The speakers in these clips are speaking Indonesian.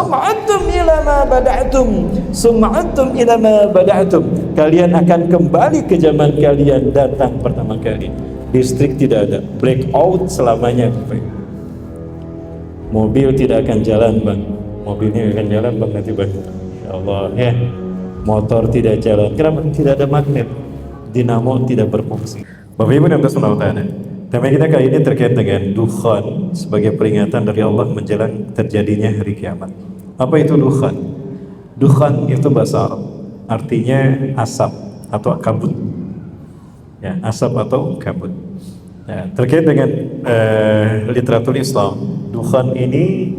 sum'atum ila ma bada'tum, sum'atum ila ma bada'tum. Kalian akan kembali ke zaman kalian datang pertama kali. Listrik tidak ada, blackout selamanya. Mobil tidak akan jalan, Bang. Mobilnya akan jalan, Bang, nanti, Bang. Insyaallah ya. Motor tidak jalan. Kenapa? Tidak ada magnet. Dinamo tidak berfungsi. Bapak Ibu dan Saudara, tema kita kali ini terkait dengan dukhan sebagai peringatan dari Allah menjelang terjadinya hari kiamat. Apa itu dukhan? Dukhan itu bahasa Arab, artinya asap atau kabut. Ya, asap atau kabut. Ya, terkait dengan literatur Islam, dukhan ini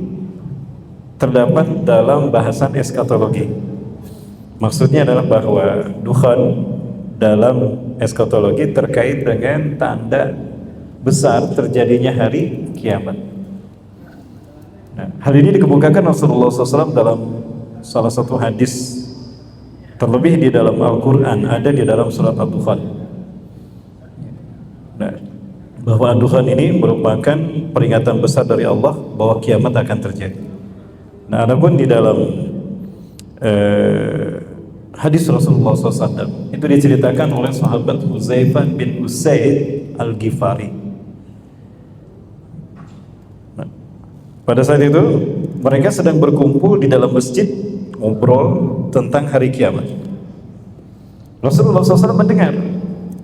terdapat dalam bahasan eskatologi. Maksudnya adalah bahwa dukhan dalam eskatologi terkait dengan tanda besar terjadinya hari kiamat. Nah, hal ini dikemukakan Rasulullah SAW dalam salah satu hadis, terlebih di dalam Al-Quran, ada di dalam surat Ad-Dukhan. Nah, bahwa Ad-Dukhan ini merupakan peringatan besar dari Allah bahwa kiamat akan terjadi. Nah, adapun di dalam hadis Rasulullah SAW itu diceritakan oleh sahabat Huzaifah bin Usaid Al-Ghifari. Nah, pada saat itu mereka sedang berkumpul di dalam masjid ngobrol tentang hari kiamat. Rasulullah SAW mendengar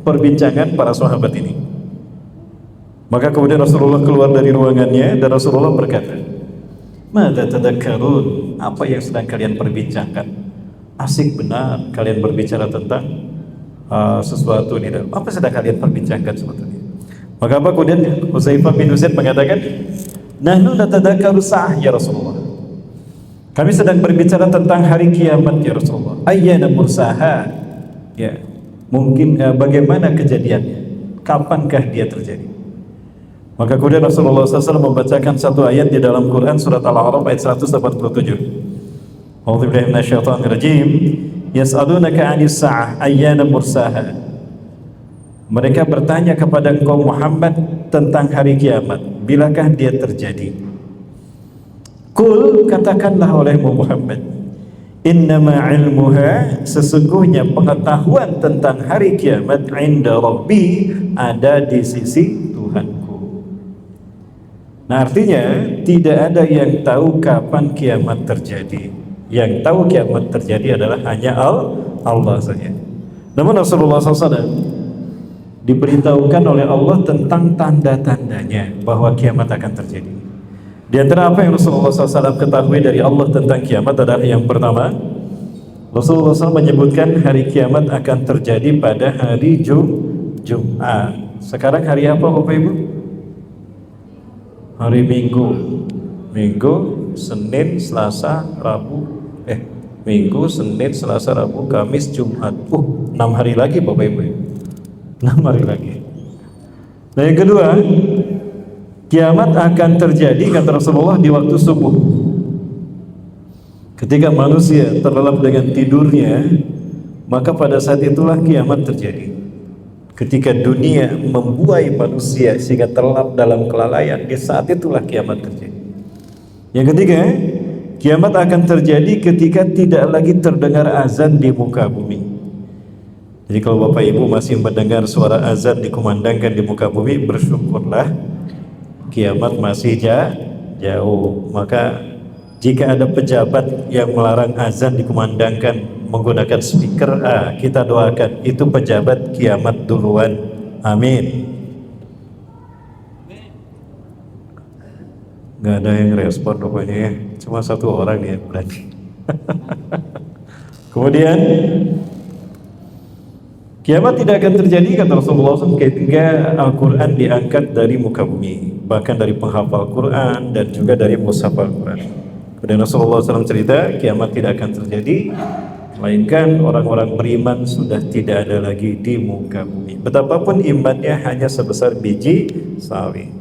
perbincangan para sahabat ini. Maka kemudian Rasulullah keluar dari ruangannya dan Rasulullah berkata, "Madza tadakkarun?" Apa yang sedang kalian perbincangkan? Asik benar kalian berbicara tentang sesuatu ini. Apa sedang kalian perbincangkan sebetulnya? Maka apa kemudian Huzaifah bin Usaid mengatakan, "Nahnu natadakkaru sa'ah ya Rasulullah." Kami sedang berbicara tentang hari kiamat ya Rasulullah. Ayyana mursaha? Ya, mungkin bagaimana kejadiannya? Kapankah dia terjadi? Maka kemudian Rasulullah SAW membacakan satu ayat di dalam Quran surat Al-A'raf ayat 187. A'udzubillahi minasyaitonir rajim. Yas'alunaka 'anis sa'ah ayyana mursaha. Mereka bertanya kepada engkau Muhammad tentang hari kiamat, bilakah dia terjadi? Qul, katakanlah olehmu Muhammad, innama ilmuha, sesungguhnya pengetahuan tentang hari kiamat inda Rabbi, ada di sisi Tuhanku. Nah, artinya tidak ada yang tahu kapan kiamat terjadi. Yang tahu kiamat terjadi adalah hanya Allah saja. Namun Rasulullah SAW diberitahukan oleh Allah tentang tanda-tandanya bahwa kiamat akan terjadi. Di antara apa yang Rasulullah SAW ketahui dari Allah tentang kiamat adalah yang pertama, Rasulullah SAW menyebutkan hari kiamat akan terjadi pada hari Jumat. Sekarang hari apa Bapak Ibu? Hari Minggu. Minggu, Senin, Selasa, Rabu, Minggu, Senin, Selasa, Rabu, Kamis, Jumat. 6 hari lagi Bapak Ibu. 6 hari lagi. Nah, yang kedua, kiamat akan terjadi kata Rasulullah di waktu subuh. Ketika manusia terlelap dengan tidurnya, maka pada saat itulah kiamat terjadi. Ketika dunia membuai manusia sehingga terlelap dalam kelalaian, di saat itulah kiamat terjadi. Yang ketiga, kiamat akan terjadi ketika tidak lagi terdengar azan di muka bumi. Jadi kalau Bapak Ibu masih mendengar suara azan dikumandangkan di muka bumi, bersyukurlah, kiamat masih jauh. Maka jika ada pejabat yang melarang azan dikumandangkan menggunakan speaker, kita doakan itu pejabat kiamat duluan. Amin. Nggak ada yang respon pokoknya ya. Cuma satu orang nih berarti. Kemudian kiamat tidak akan terjadi kata Rasulullah SAW ketika Al-Quran diangkat dari muka bumi, bahkan dari penghafal Quran dan juga dari mushaf Al-Quran. Kemudian Rasulullah SAW cerita kiamat tidak akan terjadi melainkan orang-orang beriman sudah tidak ada lagi di muka bumi, betapapun imannya hanya sebesar biji sawi.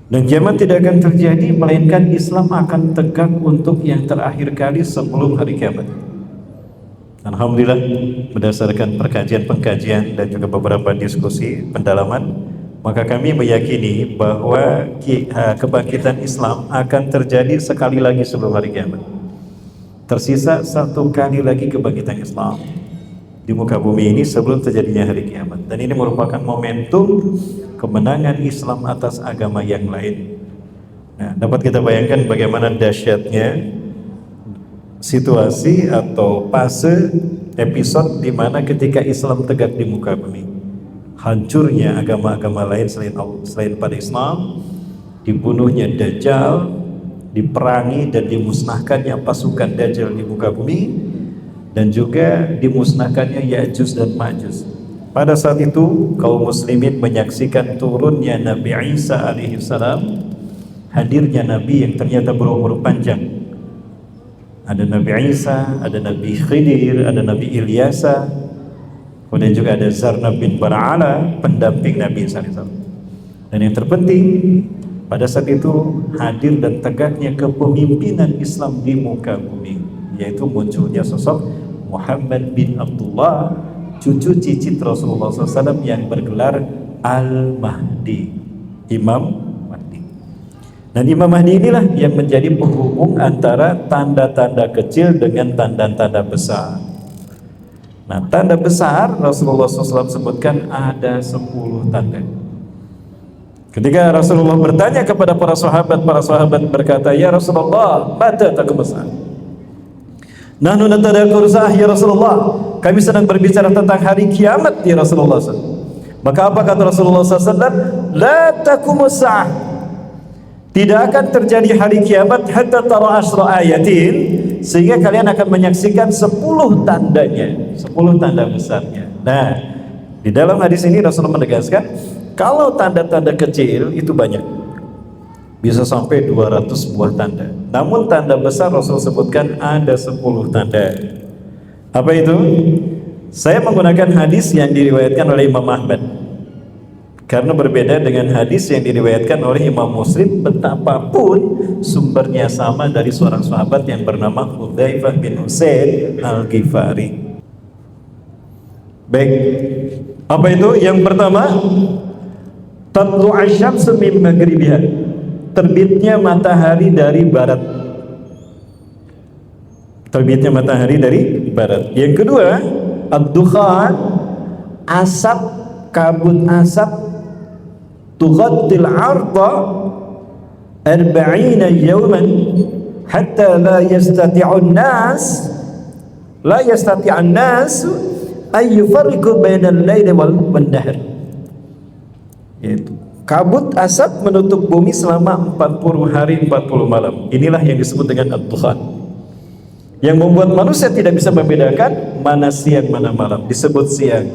Dan kiamat tidak akan terjadi melainkan Islam akan tegak untuk yang terakhir kali sebelum hari kiamat. Alhamdulillah, berdasarkan perkajian-pengkajian dan juga beberapa diskusi pendalaman, Maka kami meyakini bahwa kebangkitan Islam akan terjadi sekali lagi sebelum hari kiamat. Tersisa satu kali lagi kebangkitan Islam di muka bumi ini sebelum terjadinya hari kiamat. Dan ini merupakan momentum kemenangan Islam atas agama yang lain. Nah, dapat kita bayangkan bagaimana dahsyatnya situasi atau fase episode di mana ketika Islam tegak di muka bumi, hancurnya agama-agama lain selain pada Islam, dibunuhnya Dajjal, diperangi dan dimusnahkannya pasukan Dajjal di muka bumi, dan juga dimusnahkannya Ya'juj dan Ma'juj. Pada saat itu kaum muslimin menyaksikan turunnya Nabi Isa alaihissalam, hadirnya Nabi yang ternyata berumur panjang. Ada Nabi Isa, ada Nabi Khidir, ada Nabi Ilyasa, kemudian juga ada Zarnab bin Bara'ala, pendamping Nabi SAW. Dan yang terpenting, pada saat itu hadir dan tegaknya kepemimpinan Islam di muka bumi, yaitu munculnya sosok Muhammad bin Abdullah, cucu cicit Rasulullah SAW yang bergelar Al-Mahdi, Imam Mahdi. Dan Imam Mahdi inilah yang menjadi penghubung antara tanda-tanda kecil dengan tanda-tanda besar. Nah, tanda besar Rasulullah SAW sebutkan ada 10 tanda. Ketika Rasulullah bertanya kepada para sahabat berkata, "Ya Rasulullah, mata tak besar?" "Nahnu natadakur sa'ah ya Rasulullah." Kami sedang berbicara tentang hari kiamat ya Rasulullah SAW. Maka apa kata Rasulullah SAW? "La taqumus sa'ah." Tidak akan terjadi hari kiamat hatta tara asyra ayatin, sehingga kalian akan menyaksikan 10 tandanya, 10 tanda besarnya. Nah, di dalam hadis ini Rasulullah menegaskan kalau tanda-tanda kecil itu banyak, bisa sampai 200 buah tanda. Namun tanda besar Rasul sebutkan ada 10 tanda. Apa itu? Saya menggunakan hadis yang diriwayatkan oleh Imam Ahmad, karena berbeda dengan hadis yang diriwayatkan oleh Imam Muslim, betapapun sumbernya sama dari seorang sahabat yang bernama Hudzaifah bin Usaid Al-Ghifari. Baik, apa itu? Yang pertama, tatlu asyamsu min maghribiha, terbitnya matahari dari barat. Terbitnya matahari dari barat. Yang kedua, ad-dukhan, asap, kabut asap, tughattil arda 40 yawman hatta la yastati'un nas ay yufarriqu bainal laili wal nahar. Yaitu kabut asap menutup bumi selama 40 hari 40 malam. Inilah yang disebut dengan ad-dukhan, yang membuat manusia tidak bisa membedakan mana siang mana malam. Disebut siang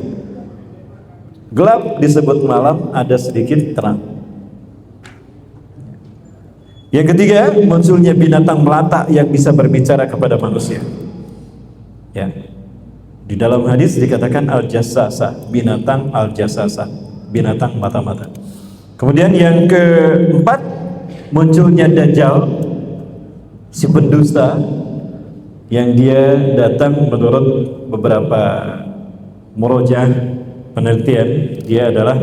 gelap, disebut malam ada sedikit terang. Yang ketiga, munculnya binatang melata yang bisa berbicara kepada manusia. Ya, di dalam hadis dikatakan al-jassasa, binatang al-jassasa, binatang mata-mata. Kemudian yang keempat, munculnya Dajjal, si pendusta, yang dia datang menurut beberapa murojaah penelitian, dia adalah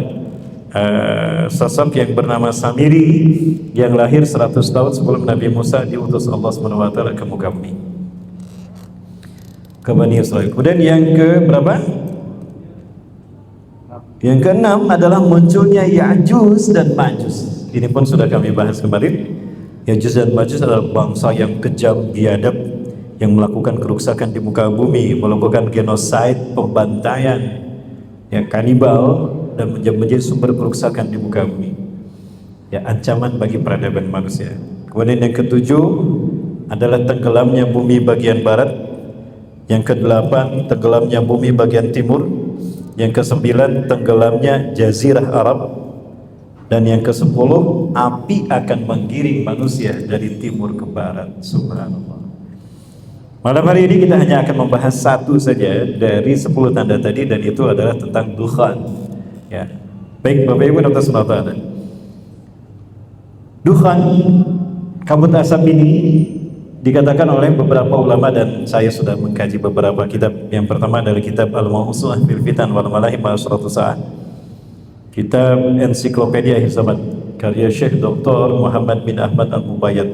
sosok yang bernama Samiri, yang lahir 100 tahun sebelum Nabi Musa diutus Allah SWT ke muka bumi, ke Bani Israel. Kemudian yang ke berapa? Yang keenam adalah munculnya Ya'juj dan Ma'juj. Ini pun sudah kami bahas kemarin. Ya'juj dan Ma'juj adalah bangsa yang kejam, biadab, yang melakukan kerusakan di muka bumi, melakukan genosida, pembantaian, ya, kanibal, dan menjadi sumber kerusakan di muka bumi, ya, ancaman bagi peradaban manusia. Kemudian yang ketujuh adalah tenggelamnya bumi bagian barat. Yang kedelapan, tenggelamnya bumi bagian timur. Yang kesembilan, tenggelamnya jazirah Arab. Dan yang kesepuluh, api akan menggiring manusia dari timur ke barat. Subhanallah. Malam hari ini kita hanya akan membahas satu saja dari 10 tanda tadi, dan itu adalah tentang dukhan. Ya, baik Bapak Ibu Dr. Sunata. Dukhan, kabut asap ini dikatakan oleh beberapa ulama, dan saya sudah mengkaji beberapa kitab. Yang pertama adalah kitab Al-Mawsu'ah fil Fitan wal Malahim wa Asyratu Sa'ah. kitab Ensiklopedia Akhir Zaman karya Syekh Dr. Muhammad bin Ahmad Al-Mubayyad.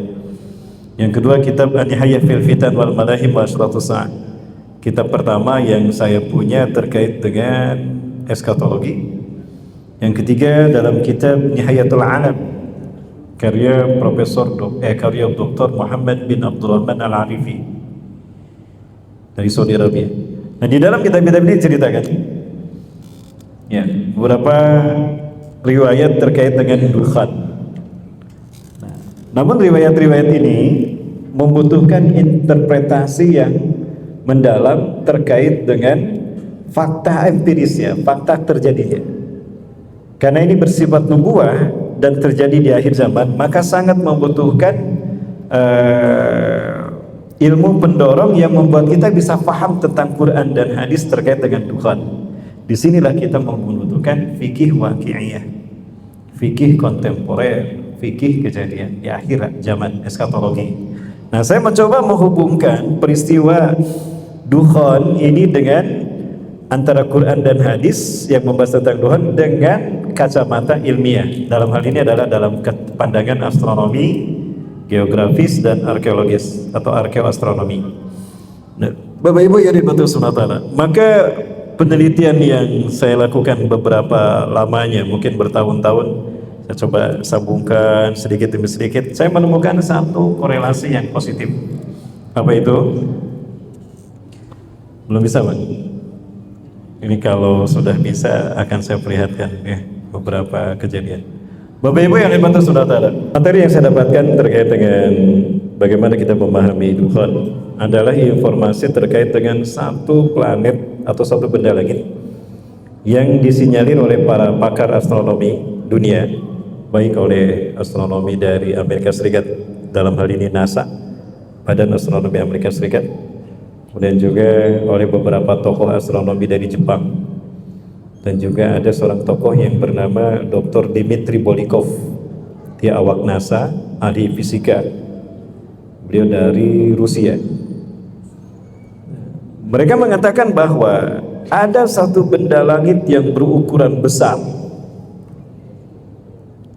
Yang kedua kitab An-Nihayah fil Fitan wal Malahim wa Asyratus Sa'ah. Kitab pertama yang saya punya terkait dengan eskatologi. Yang ketiga dalam kitab Nihayatul Alam karya karya Dr. Muhammad bin Abdurrahman Al-Arifi dari Saudi Arabia. Nah, di dalam kitab-kitab ini ceritakan ya beberapa riwayat terkait dengan dukhan. Nah, namun riwayat-riwayat ini membutuhkan interpretasi yang mendalam terkait dengan fakta empirisnya, fakta terjadinya. Karena ini bersifat nubuah dan terjadi di akhir zaman, maka sangat membutuhkan ilmu pendorong yang membuat kita bisa paham tentang Quran dan hadis terkait dengan dukhan. Disinilah kita membutuhkan fikih waqi'iyah, fikih kontemporer, fikih kejadian di akhirat zaman eskatologi. Nah, saya mencoba menghubungkan peristiwa dukhan ini dengan antara Quran dan hadis yang membahas tentang dukhan dengan kacamata ilmiah. Dalam hal ini adalah dalam pandangan astronomi, geografis dan arkeologis atau arkeoastronomi. Nah, Bapak Ibu yang dirahmati Allah, maka penelitian yang saya lakukan beberapa lamanya, mungkin bertahun-tahun, saya coba sambungkan sedikit demi sedikit, saya menemukan satu korelasi yang positif. Apa itu? Belum bisa, Pak? Ini kalau sudah bisa akan saya perlihatkan ya beberapa kejadian. Bapak Ibu yang dibantu saudara, materi yang saya dapatkan terkait dengan bagaimana kita memahami dukhan adalah informasi terkait dengan satu planet atau satu benda langit yang disinyalir oleh para pakar astronomi dunia, baik oleh astronomi dari Amerika Serikat, dalam hal ini NASA, Badan Astronomi Amerika Serikat, kemudian juga oleh beberapa tokoh astronomi dari Jepang. Dan juga ada seorang tokoh yang bernama Dr. Dmitry Bolikov. Dia awak NASA, ahli fisika. Beliau dari Rusia. Mereka mengatakan bahwa ada satu benda langit yang berukuran besar,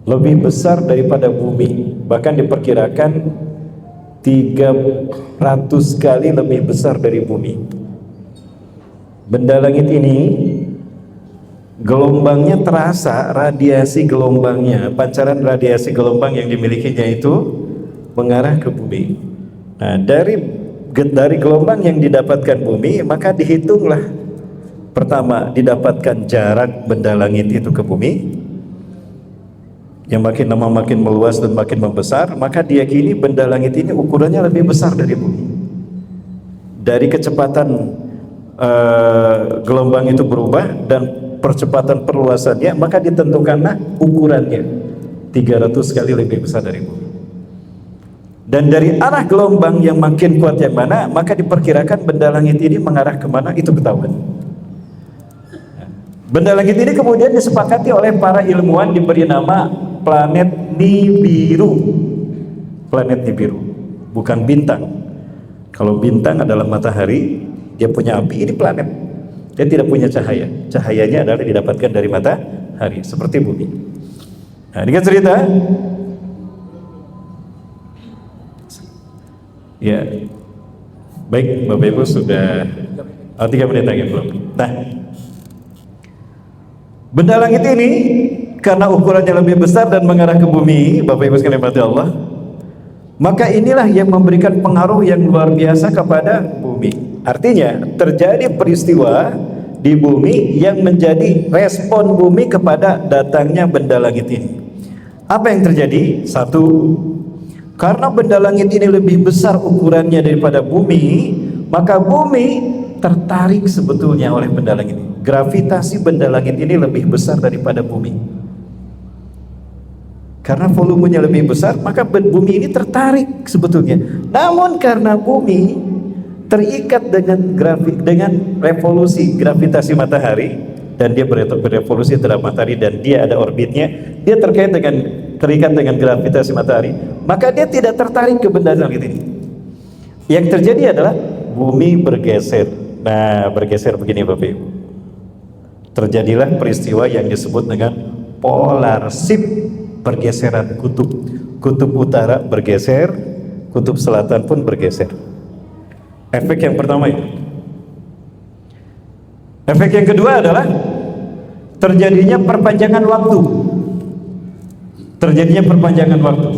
lebih besar daripada bumi. Bahkan diperkirakan 300 kali lebih besar dari bumi. Benda langit ini gelombangnya terasa, radiasi gelombangnya, pancaran radiasi gelombang yang dimilikinya itu mengarah ke bumi. Nah, dari gelombang yang didapatkan bumi, maka dihitunglah pertama didapatkan jarak benda langit itu ke bumi, yang makin lama makin meluas dan makin membesar, maka diyakini benda langit ini ukurannya lebih besar dari bumi. Dari kecepatan gelombang itu berubah dan percepatan perluasannya, maka ditentukanlah ukurannya 300 kali lebih besar dari bumi. Dan dari arah gelombang yang makin kuat yang mana, maka diperkirakan benda langit ini mengarah kemana, itu ketahuan. Benda langit ini kemudian disepakati oleh para ilmuwan diberi nama planet Nibiru. Planet Nibiru, bukan bintang. Kalau bintang adalah matahari, dia punya api, ini planet. Dia tidak punya cahaya. Cahayanya adalah didapatkan dari matahari, seperti bumi. Nah, ini kan cerita. Ya, baik Bapak Ibu sudah 3 menit lagi belum. Nah, benda langit ini karena ukurannya lebih besar dan mengarah ke bumi, Bapak Ibu sekalian mati Allah, maka inilah yang memberikan pengaruh yang luar biasa kepada bumi. Artinya terjadi peristiwa di bumi yang menjadi respon bumi kepada datangnya benda langit ini. Apa yang terjadi? Satu, karena benda langit ini lebih besar ukurannya daripada bumi, maka bumi tertarik sebetulnya oleh benda langit ini. Gravitasi benda langit ini lebih besar daripada bumi. Karena volumenya lebih besar, maka bumi ini tertarik sebetulnya. Namun karena bumi terikat dengan revolusi gravitasi matahari, dan dia berevolusi terhadap matahari dan dia ada orbitnya, dia terikat dengan gravitasi matahari, maka dia tidak tertarik ke benda langit ini. Yang terjadi adalah bumi bergeser. Nah, bergeser begini Bapak Ibu. terjadilah peristiwa yang disebut dengan polar shift, pergeseran kutub. Kutub utara bergeser, kutub selatan pun bergeser. Efek yang pertama itu. Efek yang kedua adalah terjadinya perpanjangan waktu. Terjadinya perpanjangan waktu.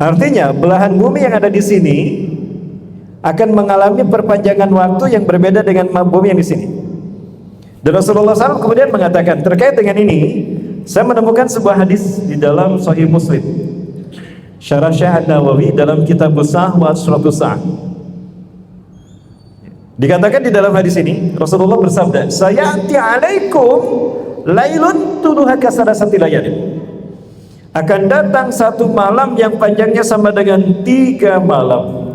Artinya belahan bumi yang ada di sini akan mengalami perpanjangan waktu yang berbeda dengan bumi yang di sini. Dan Rasulullah SAW kemudian mengatakan terkait dengan ini, saya menemukan sebuah hadis di dalam Sahih Muslim, Syarah Syekh An-Nawawi dalam kitab Sah wa Asratus Sa'ah. Dikatakan di dalam hadis ini Rasulullah bersabda, "Sayati 'alaikum lailun tuluha kasarasati layalin." Akan datang satu malam yang panjangnya sama dengan 3 malam.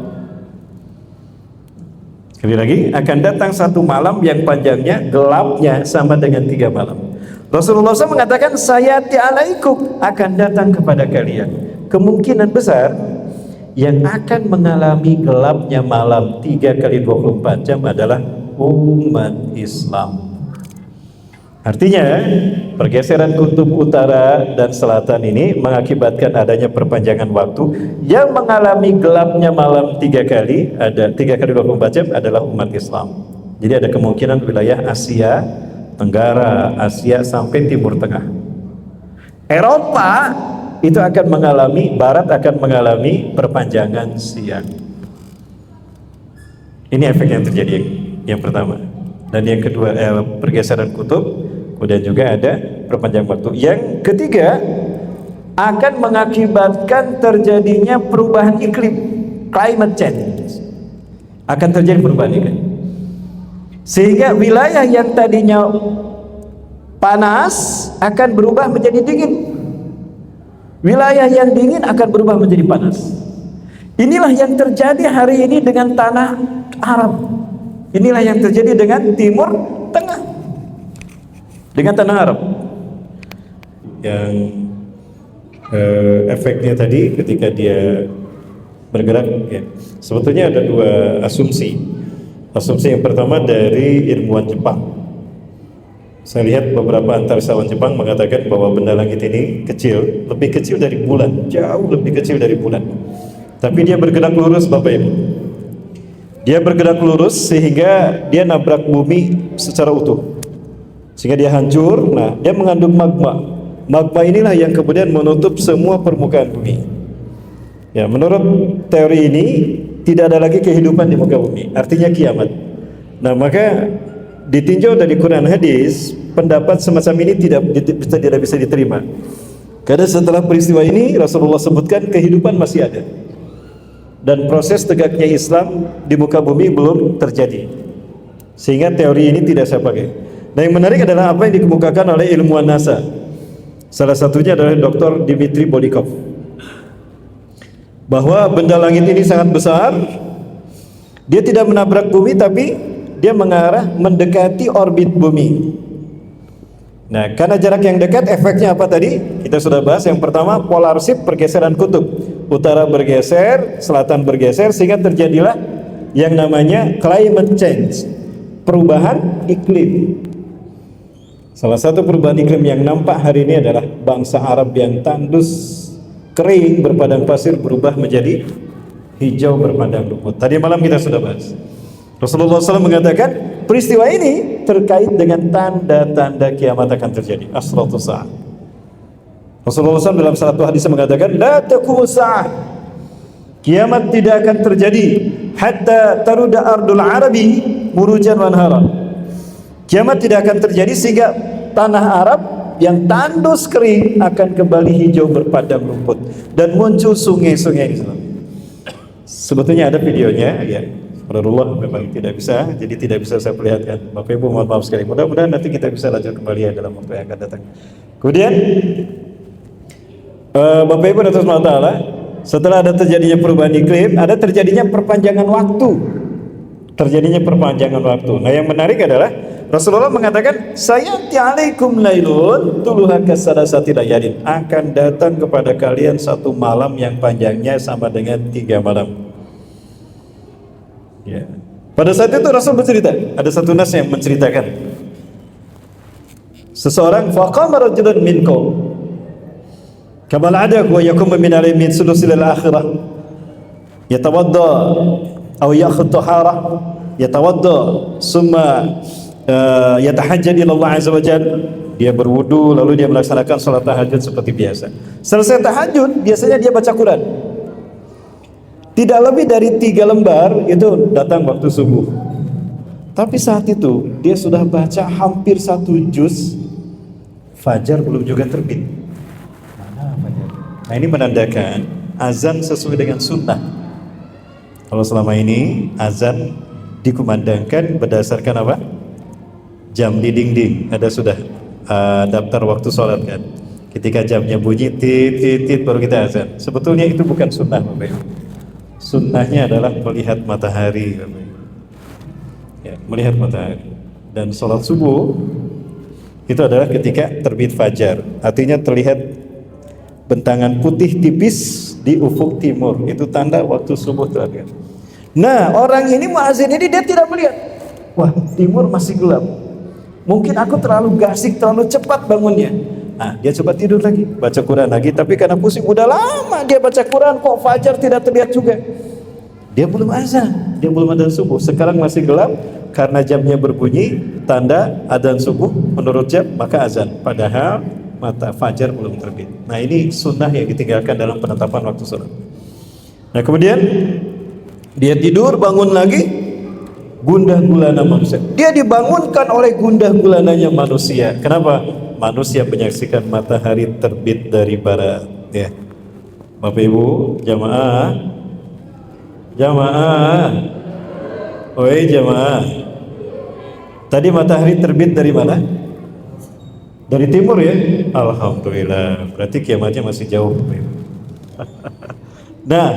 Sekali lagi, akan datang satu malam yang panjangnya, gelapnya sama dengan 3 malam. Rasulullah SAW mengatakan, "Sayati 'alaikum," akan datang kepada kalian. Kemungkinan besar yang akan mengalami gelapnya malam 3 kali 24 jam adalah umat Islam. Artinya pergeseran kutub utara dan selatan ini mengakibatkan adanya perpanjangan waktu. Yang mengalami gelapnya malam 3 kali, ada 3 kali 24 jam adalah umat Islam. Jadi ada kemungkinan wilayah Asia Tenggara, Asia sampai Timur Tengah. Eropa itu akan mengalami, Barat akan mengalami perpanjangan siang. Ini efek yang terjadi yang pertama. Dan yang kedua, pergeseran kutub. Kemudian juga ada perpanjangan waktu. Yang ketiga, akan mengakibatkan terjadinya perubahan iklim, climate change. Akan terjadi perubahan iklim. Sehingga wilayah yang tadinya panas akan berubah menjadi dingin. Wilayah yang dingin akan berubah menjadi panas. Inilah yang terjadi hari ini dengan tanah Arab. Inilah yang terjadi dengan Timur Tengah, dengan tanah Arab. Yang efeknya tadi ketika dia bergerak, ya, sebetulnya ada 2 asumsi. Asumsi yang pertama dari ilmuwan Jepang. Saya lihat beberapa antarsawan Jepang mengatakan bahwa benda langit ini kecil, lebih kecil dari bulan, jauh lebih kecil dari bulan. Tapi dia bergerak lurus, Bapak Ibu. Dia bergerak lurus sehingga dia nabrak bumi secara utuh, sehingga dia hancur. Nah, dia mengandung magma. Magma inilah yang kemudian menutup semua permukaan bumi. Ya, menurut teori ini tidak ada lagi kehidupan di muka bumi, artinya kiamat. Nah, maka ditinjau dari Quran hadis, pendapat semacam ini tidak bisa diterima. Karena setelah peristiwa ini Rasulullah sebutkan kehidupan masih ada. Dan proses tegaknya Islam di muka bumi belum terjadi, sehingga teori ini tidak saya pakai. Nah, yang menarik adalah apa yang dikemukakan oleh ilmuwan NASA. Salah satunya adalah Dr. Dmitry Bolikov, bahwa benda langit ini sangat besar. Dia tidak menabrak bumi, tapi dia mengarah mendekati orbit bumi. Nah, karena jarak yang dekat, efeknya apa tadi? Kita sudah bahas. Yang pertama, polar shift, pergeseran kutub. Utara bergeser, selatan bergeser, sehingga terjadilah yang namanya climate change, perubahan iklim. Salah satu perubahan iklim yang nampak hari ini adalah bangsa Arab yang tandus, kering, berpadang pasir berubah menjadi hijau berpadang rumput. Tadi malam kita sudah bahas. Rasulullah SAW mengatakan peristiwa ini terkait dengan tanda-tanda kiamat akan terjadi. Asratus sa'ah. Rasulullah SAW dalam satu hadis mengatakan, la taqumus sa'ah, kiamat tidak akan terjadi hatta taruda ardul arabi murujan wa anhara. Kiamat tidak akan terjadi sehingga tanah Arab yang tandus kering akan kembali hijau berpadang rumput dan muncul sungai-sungai Islam. Sebetulnya ada videonya, ya. Rasulullah memang tidak bisa, jadi tidak bisa saya perlihatkan. Bapak Ibu mohon maaf sekali. Mudah-mudahan nanti kita bisa lanjut kembali ya dalam waktu yang akan datang. Kemudian Bapak Ibu dan SWT, setelah ada terjadinya perubahan iklim, ada terjadinya perpanjangan waktu. Terjadinya perpanjangan waktu. Nah, yang menarik adalah Rasulullah mengatakan, sayati alaikum lailun tuluha kasadasati layalin, akan datang kepada kalian satu malam yang panjangnya sama dengan 3 malam. Ya. Pada saat itu Rasul bercerita, ada satu nas yang menceritakan seseorang faqama rajulun minkum kama al'ada wa yakum min al-yamin sulusil al-akhirah yatawadda aw ya'khudh tahara yatawadda summa yatahajjad ila Allah azza wa jalla. Dia berwudu lalu dia melaksanakan salat tahajud seperti biasa. Selesai tahajud biasanya dia baca Quran. Tidak lebih dari 3 lembar itu datang waktu subuh. Tapi saat itu dia sudah baca hampir 1 juz, fajar belum juga terbit. Mana fajar? Nah, ini menandakan azan sesuai dengan sunnah. Kalau selama ini azan dikumandangkan berdasarkan apa? Jam di dinding, ada sudah daftar waktu sholat kan. Ketika jamnya bunyi tit tit tit baru kita azan. Sebetulnya itu bukan sunnah Bapak Ibu. Sunnahnya adalah melihat matahari Bapak Ibu. Ya, melihat matahari. Dan sholat subuh itu adalah ketika terbit fajar. Artinya terlihat bentangan putih tipis di ufuk timur. Itu tanda waktu subuh terakhir. Nah, orang ini muazin ini dia tidak melihat. Wah, timur masih gelap. Mungkin aku terlalu gasik, terlalu cepat bangunnya. Nah, dia coba tidur lagi, baca Quran lagi. Tapi karena pusing, udah lama dia baca Quran, kok fajar tidak terlihat juga. Dia belum azan, dia belum adzan subuh. Sekarang masih gelap, karena jamnya berbunyi, tanda adzan subuh menurut jam, maka azan. Padahal mata fajar belum terbit. Nah, ini sunnah yang ditinggalkan dalam penetapan waktu sholat. Nah, kemudian dia tidur, bangun lagi. Gundah gulana manusia. Dia dibangunkan oleh gundah gulananya manusia. Kenapa? Manusia menyaksikan matahari terbit dari barat. Ya, Bapak Ibu, jamaah, oi jamaah. Tadi matahari terbit dari mana? Dari timur ya. Alhamdulillah. Berarti kiamatnya masih jauh, Bapak Ibu. Nah,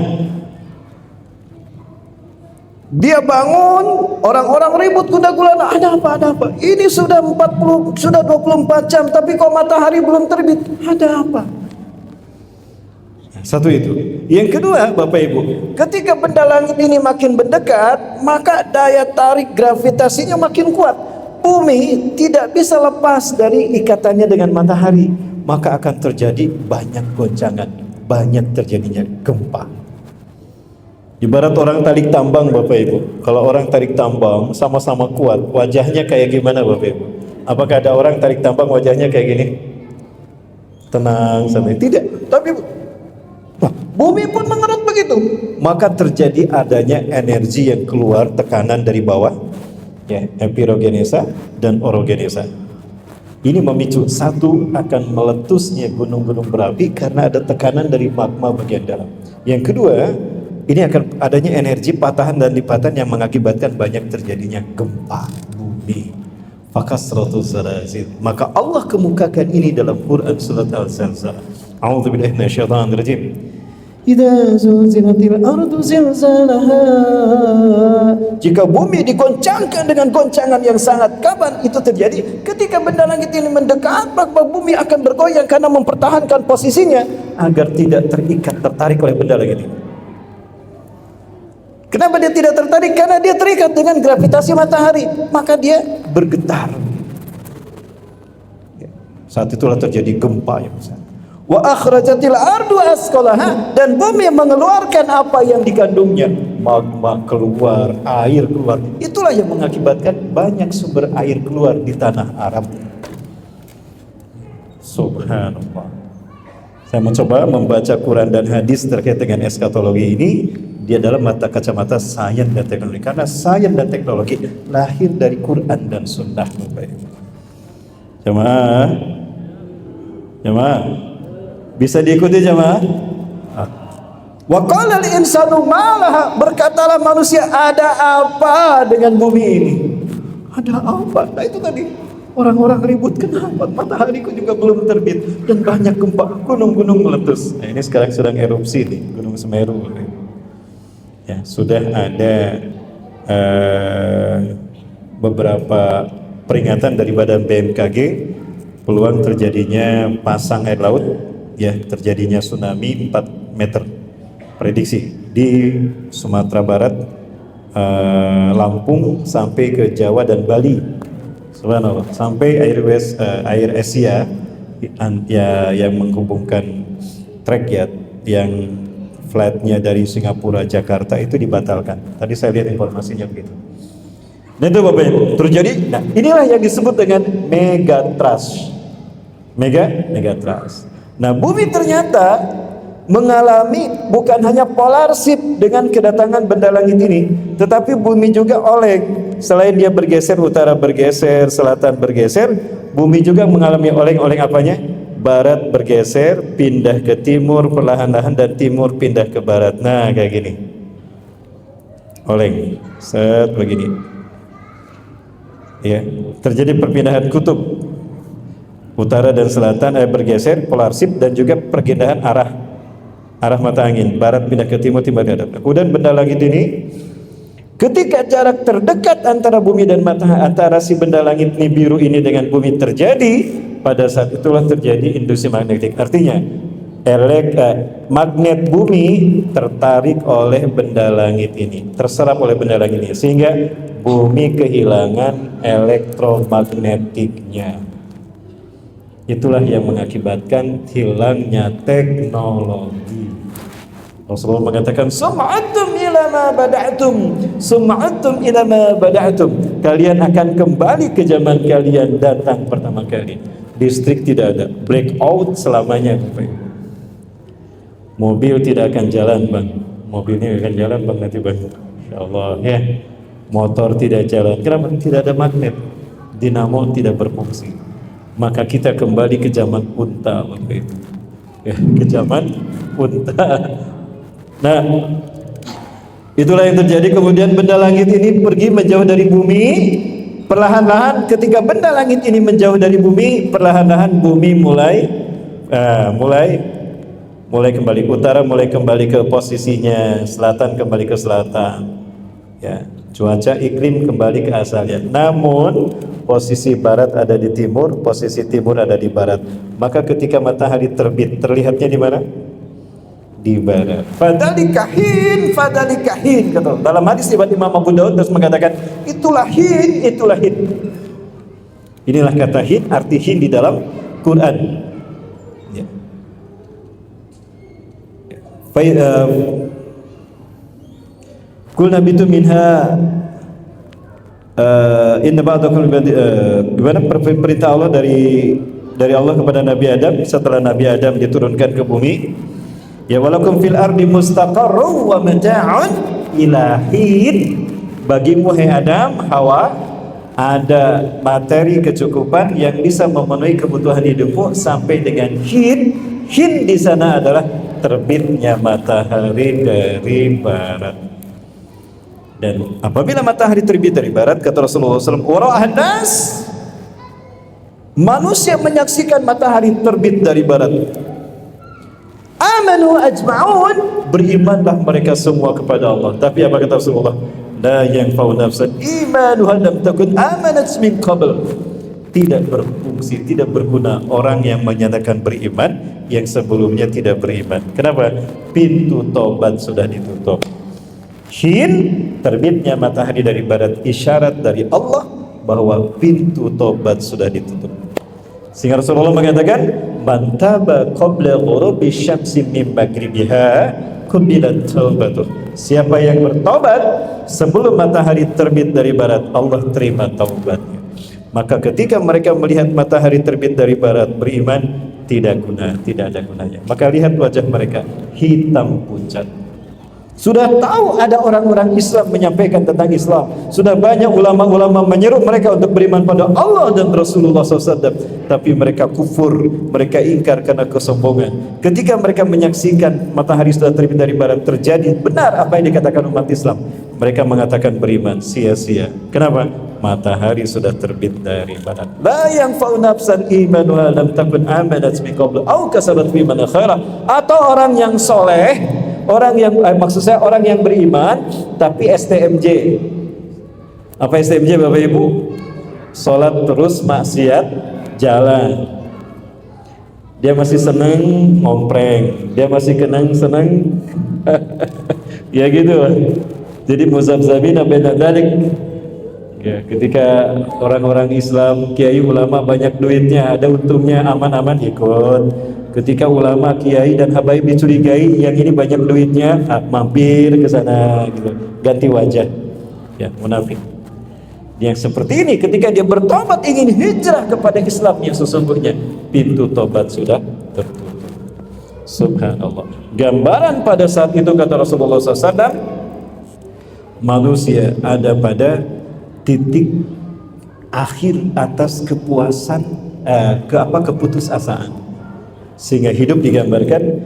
dia bangun, orang-orang ribut gundah gulana. Ada apa? Ini sudah 24 jam, tapi kok matahari belum terbit? Ada apa? Satu itu. Yang kedua, Bapak Ibu, ketika benda langit ini makin mendekat, maka daya tarik gravitasinya makin kuat. Bumi tidak bisa lepas dari ikatannya dengan matahari, maka akan terjadi banyak goncangan, banyak terjadinya gempa. Ibarat orang tarik tambang Bapak Ibu. Kalau orang tarik tambang sama-sama kuat, wajahnya kayak gimana Bapak Ibu? Apakah ada orang tarik tambang wajahnya kayak gini? Tenang sampai tidak. Tapi bumi pun mengerut begitu. Maka terjadi adanya energi yang keluar, tekanan dari bawah, ya, epirogenesa dan orogenesa. Ini memicu satu akan meletusnya gunung-gunung berapi karena ada tekanan dari magma bagian dalam. Yang kedua, ini akan adanya energi patahan dan lipatan yang mengakibatkan banyak terjadinya gempa bumi. Fakasratuz zalazil. Maka Allah kemukakan ini dalam Quran surat Al-Zalzalah. A'udzubillahi minasyaitonir rajim. Idza zulzilatil ardu zilzalaha. Jika bumi digoncangkan dengan goncangan yang sangat, kapan itu terjadi? Ketika benda langit ini mendekat, maka bumi akan bergoyang karena mempertahankan posisinya agar tidak tertarik oleh benda langit ini. Kenapa dia tidak tertarik? Karena dia terikat dengan gravitasi matahari, maka dia bergetar. Saat itulah terjadi gempa yang besar. Wa akhrajatil ardu asqalaha, dan bumi mengeluarkan apa yang dikandungnya. Magma keluar, air keluar. Itulah yang mengakibatkan banyak sumber air keluar di tanah Arab. Subhanallah. Saya mencoba membaca Quran dan hadis terkait dengan eskatologi ini. Dia dalam mata kacamata sains dan teknologi, karena sains dan teknologi lahir dari Quran dan Sunnah. Jamaah, bisa diikuti jamaah? Wa qala al-insanu malaha, berkatalah manusia, ada apa dengan bumi ini? Ada apa? Nah itu tadi orang-orang ribut, kenapa matahariku juga belum terbit dan banyak gempa, gunung-gunung meletus. Nah ini sekarang sedang erupsi nih, Gunung Semeru. Ya, sudah ada beberapa peringatan dari Badan BMKG peluang terjadinya pasang air laut, ya, terjadinya tsunami 4 meter prediksi di Sumatera Barat, Lampung sampai ke Jawa dan Bali Subhanallah. Sampai air Asia yang menghubungkan trek ya, yang flightnya dari Singapura Jakarta itu dibatalkan. Tadi saya lihat informasinya begitu. Nah itu Bapak Ibu terjadi. Nah inilah yang disebut dengan megatrust. Megatrust. Nah bumi ternyata mengalami bukan hanya polar shift dengan kedatangan benda langit ini, tetapi bumi juga oleng. Selain dia bergeser, utara bergeser, selatan bergeser, bumi juga mengalami oleng apanya? Barat bergeser, pindah ke timur perlahan-lahan, dan timur pindah ke barat. Nah kayak gini, oleng, set begini. Ya, terjadi perpindahan kutub, utara dan selatan bergeser, polar shift, dan juga perpindahan arah mata angin, barat pindah ke timur, timur ke barat. Kemudian benda langit ini, ketika jarak terdekat antara bumi dan matahari, antara si benda langit ini biru ini dengan bumi terjadi, pada saat itulah terjadi induksi magnetik. Artinya magnet bumi tertarik oleh benda langit ini, terserap oleh benda langit ini, sehingga bumi kehilangan elektromagnetiknya. Itulah yang mengakibatkan hilangnya teknologi. Rasulullah mengatakan, sum'atum ila ma bada'tum. Kalian akan kembali ke zaman kalian datang pertama kali. Listrik tidak ada, blackout selamanya. Mobil tidak akan jalan, Bang. Mobilnya akan jalan, Bang, nanti, Bang. Insyaallah ya. Motor tidak jalan. Kenapa? Tidak ada magnet. Dinamo tidak berfungsi. Maka kita kembali ke zaman unta waktu itu. Ya, ke zaman unta. Nah, itulah yang terjadi. Kemudian benda langit ini pergi menjauh dari bumi. Perlahan-lahan ketika benda langit ini menjauh dari bumi, perlahan-lahan bumi mulai kembali ke utara, mulai kembali ke posisinya, selatan kembali ke selatan. Ya, cuaca iklim kembali ke asalnya. Namun posisi barat ada di timur, posisi timur ada di barat. Maka ketika matahari terbit, terlihatnya di mana? Di barat. Fadalika hin kata. Dalam hadis riwayat Imam Abu Daud terus mengatakan, itulah hin. Inilah kata hin, arti hin di dalam Quran. Ya. Qul nabitu minha inna ba'dakum gimana perintah Allah dari Allah kepada Nabi Adam setelah Nabi Adam diturunkan ke bumi. Ya walakum fil ardi mustaqarrun wa mata'un ila hin. Bagimu hai Adam, Hawa, ada materi kecukupan yang bisa memenuhi kebutuhan hidupmu sampai dengan hin. Hin di sana adalah terbitnya matahari dari barat. Dan apabila matahari terbit dari barat, kata Rasulullah SAW, wara'ahan nas, manusia menyaksikan matahari terbit dari barat. Amanu ajma'un, berimanlah mereka semua kepada Allah. Tapi apa kata Rasulullah? La yanfa'u nafsan imanuha lam takun amanat min qabl. Tidak berfungsi, tidak berguna orang yang menyatakan beriman yang sebelumnya tidak beriman. Kenapa? Pintu taubat sudah ditutup. Hin, terbitnya matahari dari barat, isyarat dari Allah bahwa pintu taubat sudah ditutup. Sehingga Rasulullah mengatakan, man taba qabla ghurubi syamsi min maghribiha qubilat taubatuh. Siapa yang bertobat sebelum matahari terbit dari barat, Allah terima taubatnya. Maka ketika mereka melihat matahari terbit dari barat, beriman, tidak ada gunanya. Maka lihat wajah mereka hitam pucat. Sudah tahu ada orang-orang Islam menyampaikan tentang Islam. Sudah banyak ulama-ulama menyeru mereka untuk beriman pada Allah dan Rasulullah SAW. Tapi mereka kufur, mereka ingkar karena kesombongan. Ketika mereka menyaksikan matahari sudah terbit dari barat, terjadi benar apa yang dikatakan umat Islam. Mereka mengatakan beriman, sia-sia. Kenapa? Matahari sudah terbit dari barat. La yanfa'u nafsan imanuha lam takun amanat min qabl aw kasabat fi imanin khaira. Atau orang yang soleh, orang yang maksud saya orang yang beriman tapi STMJ. Apa STMJ Bapak Ibu? Salat terus, maksiat jalan. Dia masih seneng ngompreng, dia masih seneng ya gitu. Jadi muzabzabina baina dzalik, Ya, ketika orang-orang Islam, kiai ulama banyak duitnya, ada untungnya, aman-aman ikut. Ketika ulama, kiai dan habaib dicurigai, yang ini banyak duitnya, mampir ke sana gitu, ganti wajah. Ya, munafik. Yang seperti ini ketika dia bertobat ingin hijrah kepada Islam yang sesungguhnya, pintu tobat sudah tertutup. Subhanallah. Gambaran pada saat itu kata Rasulullah SAW, manusia ada pada titik akhir atas kepuasan, keputusasaan, sehingga hidup digambarkan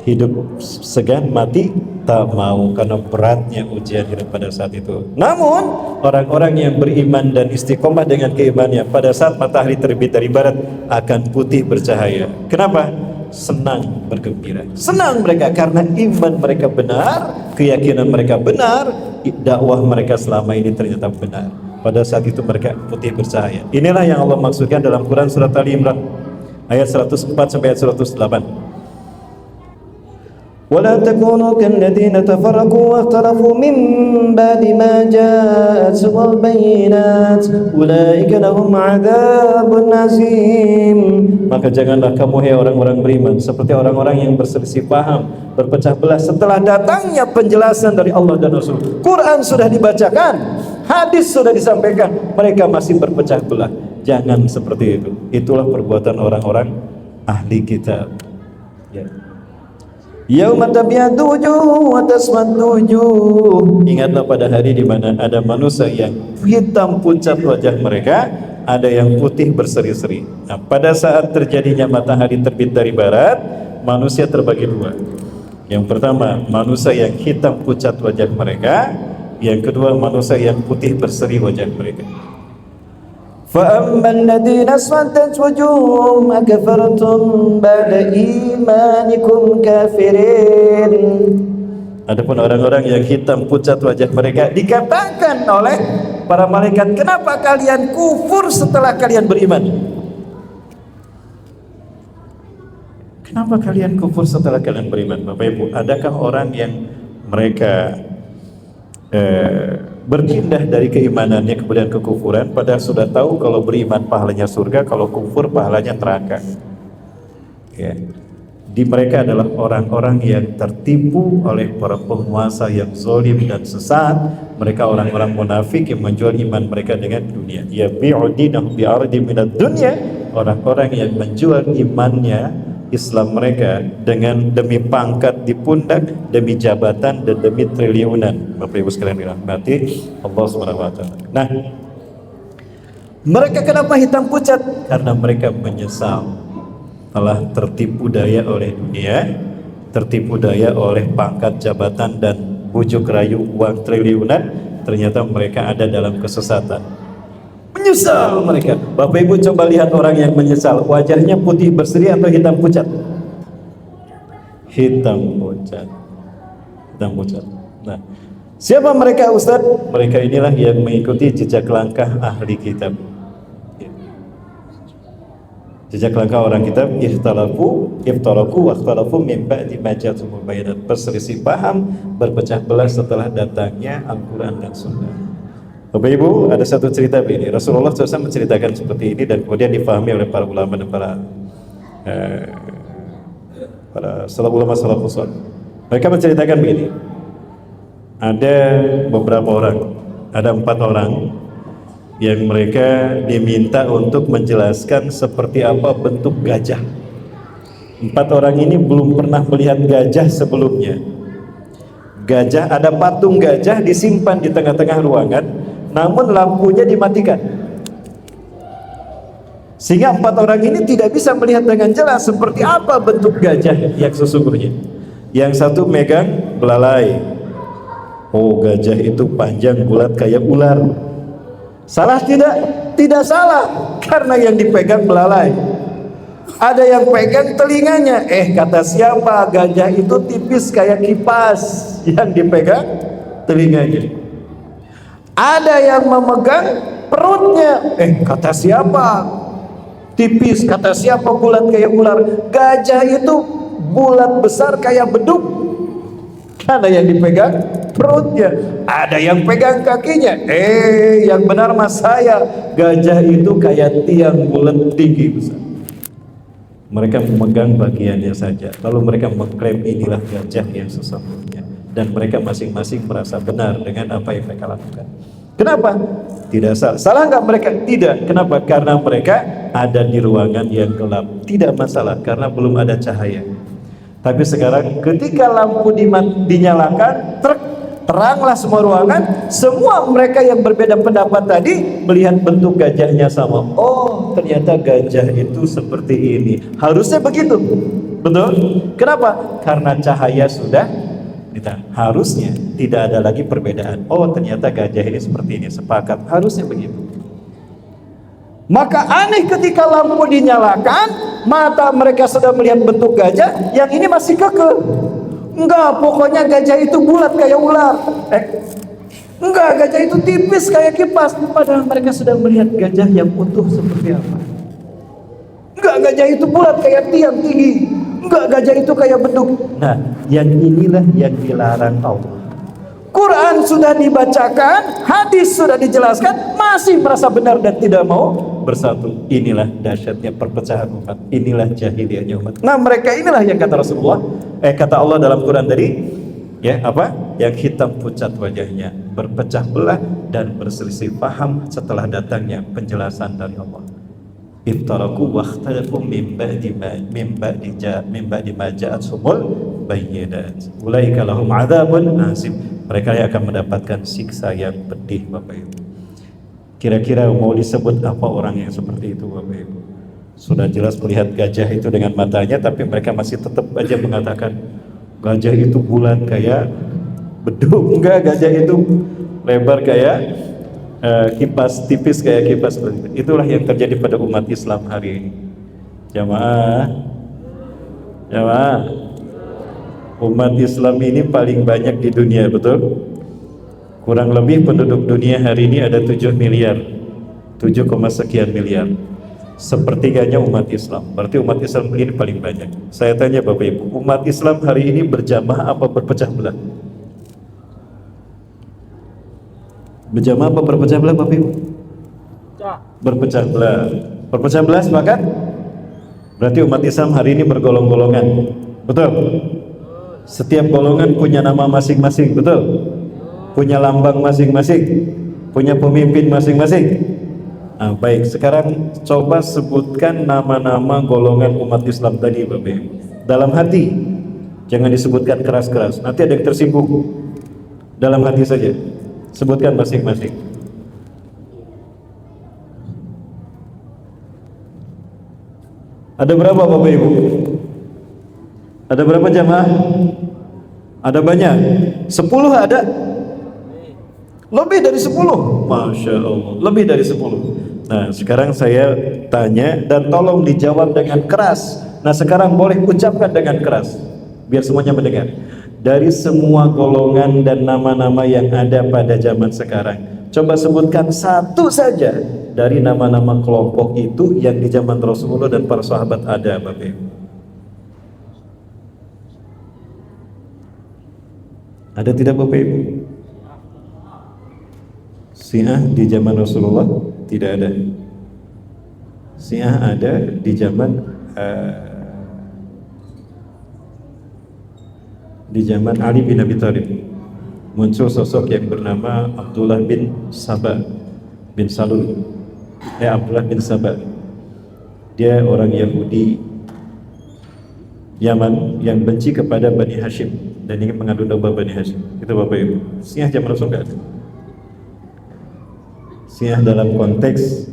hidup segan, mati tak mau, karena beratnya ujian hidup pada saat itu. Namun orang-orang yang beriman dan istiqomah dengan keimanannya, pada saat matahari terbit dari barat akan putih bercahaya. Kenapa? Senang, bergembira. Senang mereka karena iman mereka benar, keyakinan mereka benar, dakwah mereka selama ini ternyata benar. Pada saat itu mereka putih bercahaya. Inilah yang Allah maksudkan dalam Quran surat Ali Imran ayat 104 sampai ayat 108. ولا تكونوا كالذين تفرقوا واختلفوا من بعد ما جاءتهم البينات أولئك لهم عذاب عظيم. Maka janganlah kamu hai orang-orang beriman seperti orang-orang yang berselisih paham, berpecah belah setelah datangnya penjelasan dari Allah dan Rasul. Quran sudah dibacakan, hadis sudah disampaikan, mereka masih berpecah belah. Jangan seperti itu. Itulah perbuatan orang-orang ahli kitab. Ya. Yauma tabyaddu wujuh wa taswaddu wujuh. Ingatlah pada hari di mana ada manusia yang hitam pucat wajah mereka, ada yang putih berseri-seri. Nah, pada saat terjadinya matahari terbit dari barat, manusia terbagi dua. Yang pertama, manusia yang hitam pucat wajah mereka, yang kedua, manusia yang putih berseri wajah mereka. فَأَمَّا الَّذِينَ اسْوَدَّتْ وُجُوهُهُمْ أَكَفَرْتُمْ بَعْدَ إِيمَانِكُمْ كَافِرِينَ. Adapun orang-orang yang hitam pucat wajah mereka, dikatakan oleh para malaikat, kenapa kalian kufur setelah kalian beriman? Kenapa kalian kufur setelah kalian beriman? Bapak Ibu, adakah orang yang mereka berpindah dari keimanannya kemudian kekufuran, padahal sudah tahu kalau beriman pahalanya surga, kalau kufur pahalanya neraka? Ya. Di mereka adalah orang-orang yang tertipu oleh para penguasa yang zalim dan sesat. Mereka orang-orang munafik yang menjual iman mereka dengan dunia. Ya bi'udinahu bi'ardi minad dunya, orang-orang yang menjual imannya, Islam mereka dengan demi pangkat di pundak, demi jabatan dan demi triliunan. Bapak Ibu sekalian dirahmati Allah Subhanahu wa taala. Nah, mereka kenapa hitam pucat? Karena mereka menyesal telah tertipu daya oleh dunia, tertipu daya oleh pangkat jabatan dan bujuk rayu uang triliunan. Ternyata mereka ada dalam kesesatan. Menyesal mereka. Bapak Ibu coba lihat orang yang menyesal, wajahnya putih berseri atau hitam pucat? Hitam pucat. Hitam pucat. Nah, siapa mereka Ustaz? Mereka inilah yang mengikuti jejak langkah ahli kitab. Jejak langkah orang kitab, iftaraku wa ikhtalafu min ba'di ma ja'atuhumul bayinat. Berselisih paham, berpecah belah setelah datangnya Al-Qur'an dan Sunnah. Bapak Ibu, ada satu cerita begini. Rasulullah SAW menceritakan seperti ini dan kemudian difahami oleh para ulama dan para ulama salafus saleh. Mereka menceritakan begini. Ada beberapa orang, ada 4 orang yang mereka diminta untuk menjelaskan seperti apa bentuk gajah. 4 orang ini belum pernah melihat gajah sebelumnya. Gajah, ada patung gajah disimpan di tengah-tengah ruangan, namun lampunya dimatikan, sehingga 4 orang ini tidak bisa melihat dengan jelas seperti apa bentuk gajah yang sesungguhnya. Yang satu megang belalai. Oh, gajah itu panjang bulat kayak ular. Salah tidak? Tidak salah, karena yang dipegang belalai. Ada yang pegang telinganya. Kata siapa? Gajah itu tipis kayak kipas, yang dipegang telinganya. Ada yang memegang perutnya. Kata siapa? Tipis. Kata siapa? Bulat kayak ular. Gajah itu bulat besar kayak beduk, karena yang dipegang perutnya, ada yang pegang kakinya. Yang benar mas saya, gajah itu kayak tiang bulat tinggi besar. Mereka memegang bagiannya saja, lalu mereka mengklaim inilah gajah yang sesungguhnya, dan mereka masing-masing merasa benar dengan apa yang mereka lakukan. Kenapa? Tidak salah. Salah nggak mereka? Tidak. Kenapa? Karena mereka ada di ruangan yang gelap. Tidak masalah, karena belum ada cahaya. Tapi sekarang ketika lampu dinyalakan, teranglah semua ruangan. Semua mereka yang berbeda pendapat tadi melihat bentuk gajahnya sama. Oh, ternyata gajah itu seperti ini. Harusnya begitu. Betul? Kenapa? Karena cahaya sudah harusnya tidak ada lagi perbedaan. Oh, ternyata gajah ini seperti ini. Sepakat. Harusnya begitu. Maka aneh ketika lampu dinyalakan, mata mereka sudah melihat bentuk gajah, yang ini masih kekeh. Enggak, pokoknya gajah itu bulat kayak ular. Enggak, gajah itu tipis kayak kipas. Padahal mereka sudah melihat gajah yang utuh seperti apa. Enggak, gajah itu bulat kayak tiang tinggi. Enggak, gajah itu kayak beduk. Nah, yang inilah yang dilarang Allah. Quran sudah dibacakan, hadis sudah dijelaskan, masih merasa benar dan tidak mau bersatu. Inilah dahsyatnya perpecahan umat. Inilah jahiliyahnya umat. Nah, mereka inilah yang kata Rasulullah, kata Allah dalam Quran tadi, ya apa? Yang hitam pucat wajahnya, berpecah belah dan berselisih paham setelah datangnya penjelasan dari Allah. Iftaraku wakhtalafu min ba'di ma ja'athumul bayyinat. Ulaika lahum 'adzabun azim. Mereka yang akan mendapatkan siksa yang pedih, Bapak Ibu. Kira-kira mau disebut apa orang yang seperti itu, Bapak Ibu? Sudah jelas melihat gajah itu dengan matanya, tapi mereka masih tetap aja mengatakan gajah itu bulat kayak beduk. Enggak, gajah itu lebar kayak kipas, tipis kayak kipas. Itulah yang terjadi pada umat Islam hari ini. Jamaah, umat Islam ini paling banyak di dunia, betul? Kurang lebih penduduk dunia hari ini ada 7 miliar, 7, sekian miliar. Sepertiganya umat Islam. Berarti umat Islam ini paling banyak. Saya tanya Bapak Ibu, umat Islam hari ini berjamaah apa berpecah belah? Berjamaah apa berpecah belah, Bapak Ibu? Berpecah belah. Berpecah belah, sepakat? Berarti umat Islam hari ini bergolong-golongan. Betul? Setiap golongan punya nama masing-masing, betul? Punya lambang masing-masing, punya pemimpin masing-masing. Nah, baik, sekarang coba sebutkan nama-nama golongan umat Islam tadi, Bapak Ibu. Dalam hati, jangan disebutkan keras-keras, nanti ada yang tersinggung. Dalam hati saja, sebutkan masing-masing. Ada berapa, Bapak Ibu? Ada berapa jamaah? Ada banyak. 10 ada? Lebih dari 10. Masya Allah, lebih dari 10. Nah, sekarang saya tanya dan tolong dijawab dengan keras. Nah, sekarang boleh ucapkan dengan keras biar semuanya mendengar. Dari semua golongan dan nama-nama yang ada pada zaman sekarang, coba sebutkan satu saja dari nama-nama kelompok itu yang di zaman Rasulullah dan para sahabat ada, Bapak Ibu. Ada tidak, Bapak Ibu? Syiah di zaman Rasulullah tidak ada. Syiah ada di zaman Ali bin Abi Thalib. Muncul sosok yang bernama Abdullah bin Saba bin Salul. Abdullah bin Saba. Dia orang Yahudi Yaman yang benci kepada Bani Hashim dan ingin mengadu domba Bani Hashim. Itu Bapak Ibu. Syiah zaman Rasul enggak ada. Syiah dalam konteks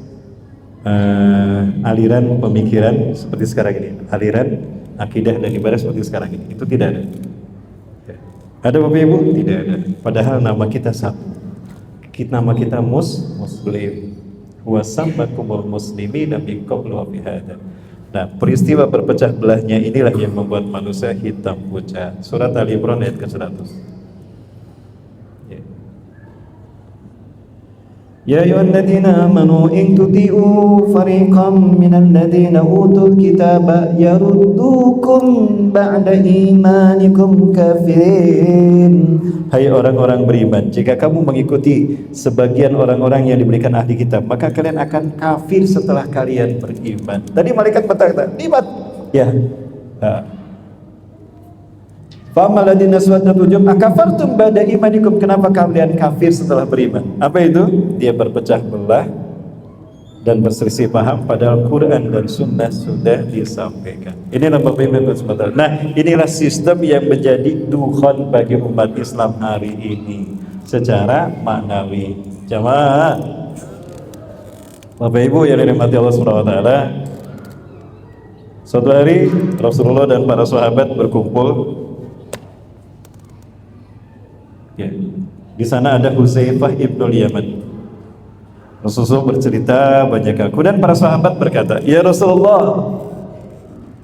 aliran pemikiran seperti sekarang ini, aliran akidah dan ibadah seperti sekarang ini, itu tidak ada. Ada Bapak Ibu? Tidak ada. Padahal nama kita satu. Nama kita Muslim. Wa sammakumul muslimin min qablu wa fi hada. Nah, peristiwa berpecah belahnya inilah yang membuat manusia hitam pucat. Surat Ali Imran ayat ke-100. Ya ayyuhalladzina amanu in tuti'u fariqam minal ladzina utul kitaba yaruddukum ba'da imanikum kafirin. hai orang-orang beriman, jika kamu mengikuti sebagian orang-orang yang diberikan ahli kitab, maka kalian akan kafir setelah kalian beriman. Tadi malaikat berkata, limat, ya. Fa'amal ladina aswaddat wujuhum akafartum ba'da imanikum, kenapa kalian kafir setelah beriman? Apa itu? Dia berpecah belah dan berselisih paham, padahal Quran dan Sunnah sudah disampaikan. Inilah Bapak Ibu sebentar. Nah, inilah sistem yang menjadi dukhon bagi umat Islam hari ini secara maknawi. Jamaah, Bapak Ibu yang dirahmati Allah Subhanahu wa taala, suatu hari Rasulullah dan para sahabat berkumpul. Ya, di sana ada Hudzaifah ibnul Yaman. Rasulullah bercerita banyak hal. Kemudian para sahabat berkata, ya Rasulullah,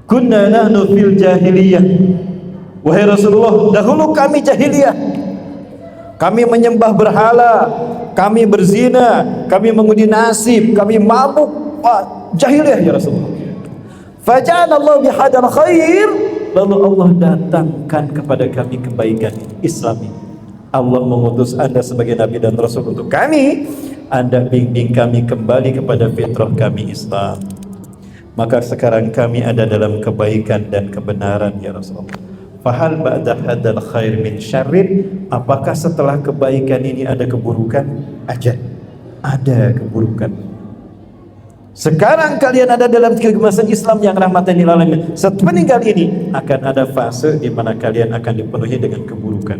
kunna nahnu fil jahiliyah. Wahai Rasulullah, dahulu kami jahiliyah. Kami menyembah berhala, kami berzina, kami mengundi nasib, kami mabuk. Jahiliyah ya Rasulullah. Faja'ala Allah bihadal khair, lalu Allah datangkan kepada kami kebaikan Islam ini. Allah mengutus Anda sebagai Nabi dan Rasul untuk kami. Anda bimbing kami kembali kepada fitrah kami Islam. Maka sekarang kami ada dalam kebaikan dan kebenaran ya Rasulullah. Fahal ba'da hadal khair min syarrin, apakah setelah kebaikan ini ada keburukan? Ada keburukan. Sekarang kalian ada dalam kegemasan Islam yang rahmatan lil alamin. Sepeninggal ini akan ada fase di mana kalian akan dipenuhi dengan keburukan.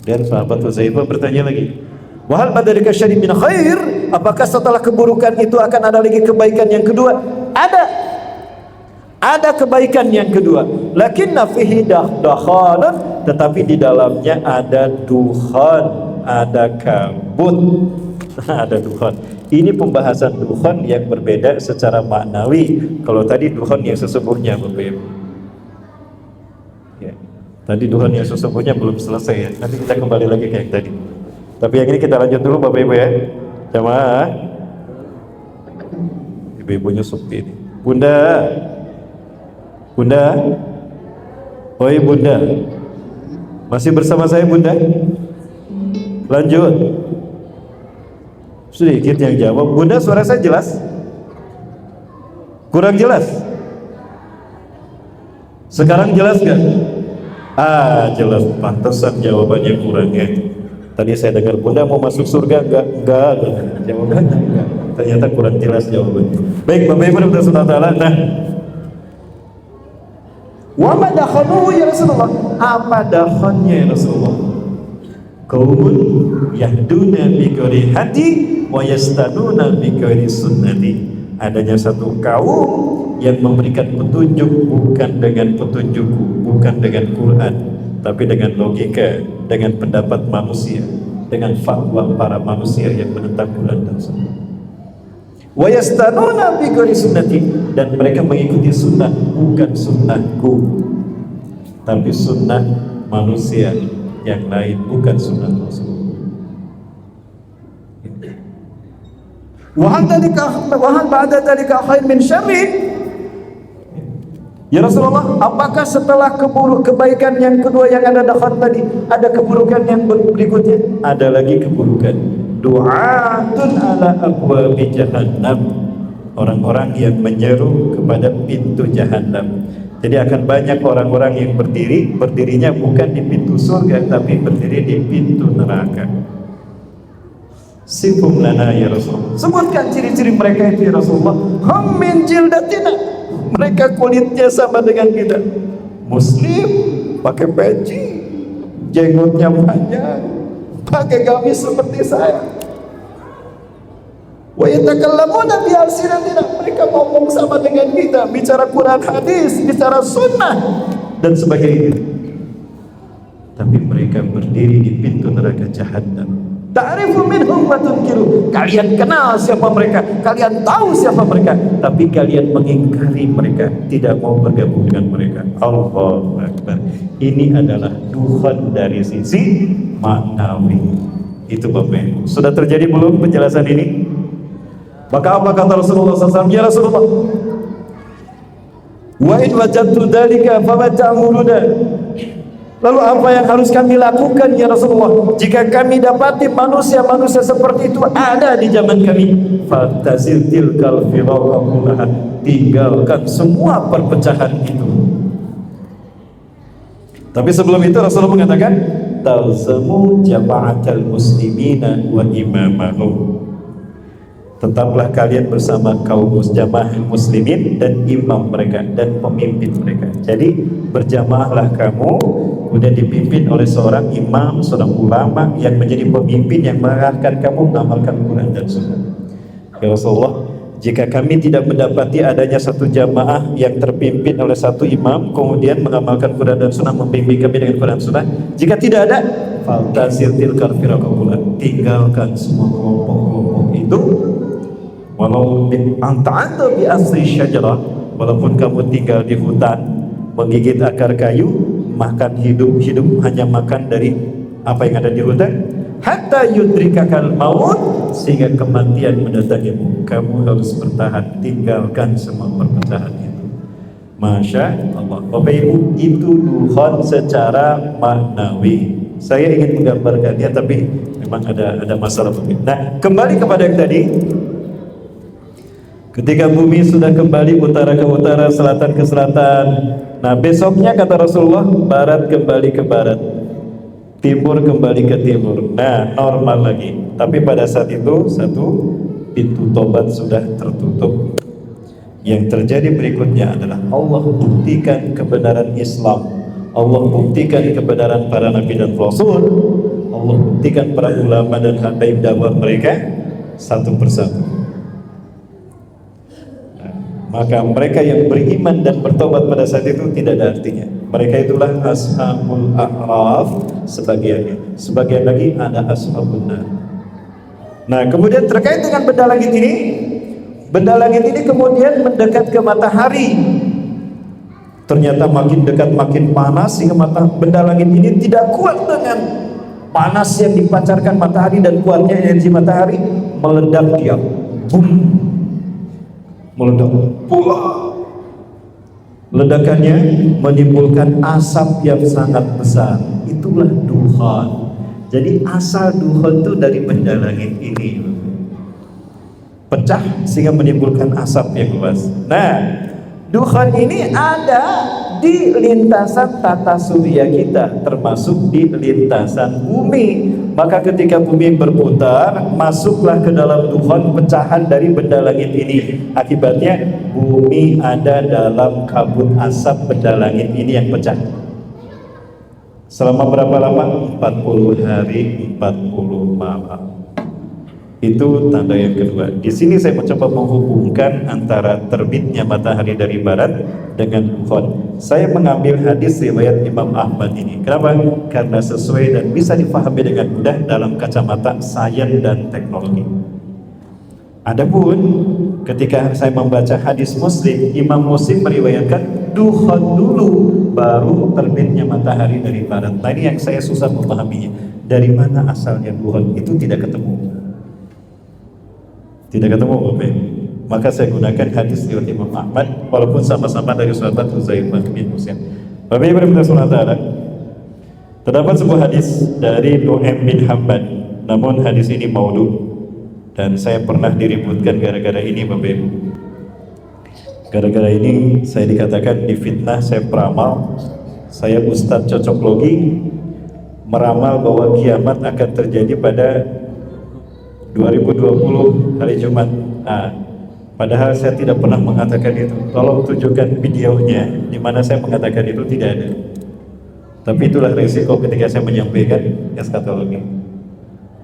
Dan sahabat Hudzaifah bertanya lagi, wahal badalika syarrin min khair, apakah setelah keburukan itu akan ada lagi kebaikan yang kedua? Ada kebaikan yang kedua. Lakinna fihi dakhanun, tetapi di dalamnya ada dukhan, ada kabut, ada dukhan. Ini pembahasan dukhan yang berbeda secara maknawi. Kalau tadi dukhan yang sesungguhnya, Bapak Ibu. Ya. Tadi dukhan yang sesungguhnya belum selesai ya. Nanti kita kembali lagi kayak tadi. Tapi yang ini kita lanjut dulu Bapak Ibu ya. Jamaah. Ibu-ibunya sepi ini. Bunda. Oi Bunda. Masih bersama saya Bunda? Lanjut. Sedikit yang jawab. Bunda, suara saya jelas? Kurang jelas? Sekarang jelas gak? Jelas. Pantesan jawabannya kurang ya. Tadi saya dengar Bunda mau masuk surga enggak. Jawabannya enggak. Ternyata kurang jelas jawabannya. Baik, Bapak Ibu Subhanahu wa taala. Nah, wa ma dakhanuhu ya Rasulullah. Apa dakhannya ya Rasulullah? Qaumun yahduna bi ghairi hadi wa yastanuna bi ghairi sunnati. Adanya satu kaum yang memberikan petunjuk bukan dengan petunjukku, bukan dengan Quran, tapi dengan logika, dengan pendapat manusia, dengan fatwa para manusia yang menentang Quran dan Sunnah. Wa yastanuna bi ghairi sunnati, dan mereka mengikuti sunnah bukan sunnahku, tapi sunnah manusia yang lain, bukan sunnah Rasul. Wa hal ba'da dzalika khair min syarri. Ya Rasulullah, apakah setelah kebaikan yang kedua yang ada dakhan tadi, ada keburukan yang berikutnya? Ada lagi keburukan. Du'atun ala abwabi jahannam. Orang-orang yang menyeru kepada pintu jahannam. Jadi akan banyak orang-orang yang berdirinya bukan di pintu surga, tapi berdiri di pintu neraka. Sifum lana ya Rasulullah. Sebutkan ciri-ciri mereka itu ya Rasulullah. Hum min jildatina. Mereka kulitnya sama dengan kita. Muslim, pakai peci, jenggotnya panjang, pakai gamis seperti saya. Wa yatakallamuna bi alsinatina. Mereka ngomong sama dengan kita, bicara Quran hadis, bicara sunnah dan sebagainya. Tapi mereka berdiri di pintu neraka jahannam. Ta'rifu minhum wa tunkiru. Kalian kenal siapa mereka, kalian tahu siapa mereka, tapi kalian mengingkari mereka, tidak mau bergabung dengan mereka. Allahu Akbar. Ini adalah dukhan dari sisi maknawi. Itu Bapak Ibu. Sudah terjadi belum penjelasan ini? Maka apa kata Rasulullah SAW? Ya Rasulullah, wa in wajadtu dzalika fama ta'muruna. Lalu apa yang harus kami lakukan ya Rasulullah jika kami dapati manusia-manusia seperti itu ada di zaman kami? Fatazil tilkal firaqa kullaha, tinggalkan semua perpecahan itu. Tapi sebelum itu Rasulullah mengatakan talzamu jama'atal muslimina wa imamahum, tetaplah kalian bersama kaum jamaah muslimin dan imam mereka dan pemimpin mereka. Jadi berjamaahlah kamu, kemudian dipimpin oleh seorang imam, seorang ulama yang menjadi pemimpin yang mengarahkan kamu mengamalkan Quran dan Sunnah. Ya Rasulullah, jika kami tidak mendapati adanya satu jamaah yang terpimpin oleh satu imam kemudian mengamalkan Quran dan Sunnah, membimbing kami dengan Quran dan Sunnah, jika tidak ada, faltasir tilkal firaqaqulan, tinggalkan semua kelompok-kelompok itu. Walau anta bi asri syajarah, walaupun kamu tinggal di hutan menggigit akar kayu, makan hidup hanya makan dari apa yang ada di hutan, hatta yudrikakal maut, sehingga kematian mendatangimu, kamu harus bertahan, tinggalkan semua perpecahan itu. Masya Allah. Bapak Ibu, itu dukhon secara maknawi. Saya ingin menggambarkannya tapi memang ada masalah. Nah, kembali kepada yang tadi. Ketika bumi sudah kembali utara ke utara, selatan ke selatan, nah besoknya kata Rasulullah, barat kembali ke barat, timur kembali ke timur. Nah, normal lagi. Tapi pada saat itu satu pintu tobat sudah tertutup. Yang terjadi berikutnya adalah Allah buktikan kebenaran Islam, Allah buktikan kebenaran para nabi dan rasul, Allah buktikan para ulama dan habaib dakwah mereka satu persatu. Maka mereka yang beriman dan bertobat pada saat itu tidak ada artinya. Mereka itulah ashabul a'raf sebagiannya. Sebagian lagi ada ashabun nar. Nah, kemudian terkait dengan benda langit ini kemudian mendekat ke matahari. Ternyata makin dekat makin panas, sehingga benda langit ini tidak kuat dengan panas yang dipancarkan matahari dan kuatnya energi matahari, meledak dia. Boom. Meledak pula. Ledakannya menimbulkan asap yang sangat besar. Itulah dukhan. Jadi asal dukhan itu dari benda langit ini pecah sehingga menimbulkan asap yang luas. Nah, dukhan ini ada di lintasan tata surya kita, termasuk di lintasan bumi. Maka ketika bumi berputar, masuklah ke dalam dukhan pecahan dari benda langit ini. Akibatnya bumi ada dalam kabut asap benda langit ini yang pecah. Selama berapa lama? 40 hari 40 malam. Itu tanda yang kedua. Di sini saya mencoba menghubungkan antara terbitnya matahari dari barat dengan dukhan. Saya mengambil hadis riwayat Imam Ahmad ini. Kenapa? Karena sesuai dan bisa difahami dengan mudah dalam kacamata sains dan teknologi. Adapun ketika saya membaca hadis Muslim, Imam Muslim meriwayatkan dukhan dulu baru terbitnya matahari dari barat. Nah, ini yang saya susah memahaminya. Dari mana asalnya dukhan? Itu tidak ketemu. Tidak ketemu, Bapak. Maka saya gunakan hadis riwayat Imam Ahmad, walaupun sama-sama dari sahabat Huzaifah bin Usain. Bapak Ibu Subhanahu wa taala, terdapat sebuah hadis dari Nu'aim bin Hamban, namun hadis ini maudhu dan saya pernah diributkan gara-gara ini, Bapak Ibu. Gara-gara ini saya dikatakan difitnah, saya peramal, saya ustadz cocok logi, meramal bahwa kiamat akan terjadi pada 2020 hari Jumat. Nah, padahal saya tidak pernah mengatakan itu. Tolong tunjukkan videonya di mana saya mengatakan itu, tidak ada. Tapi itulah resiko ketika saya menyampaikan eskatologi.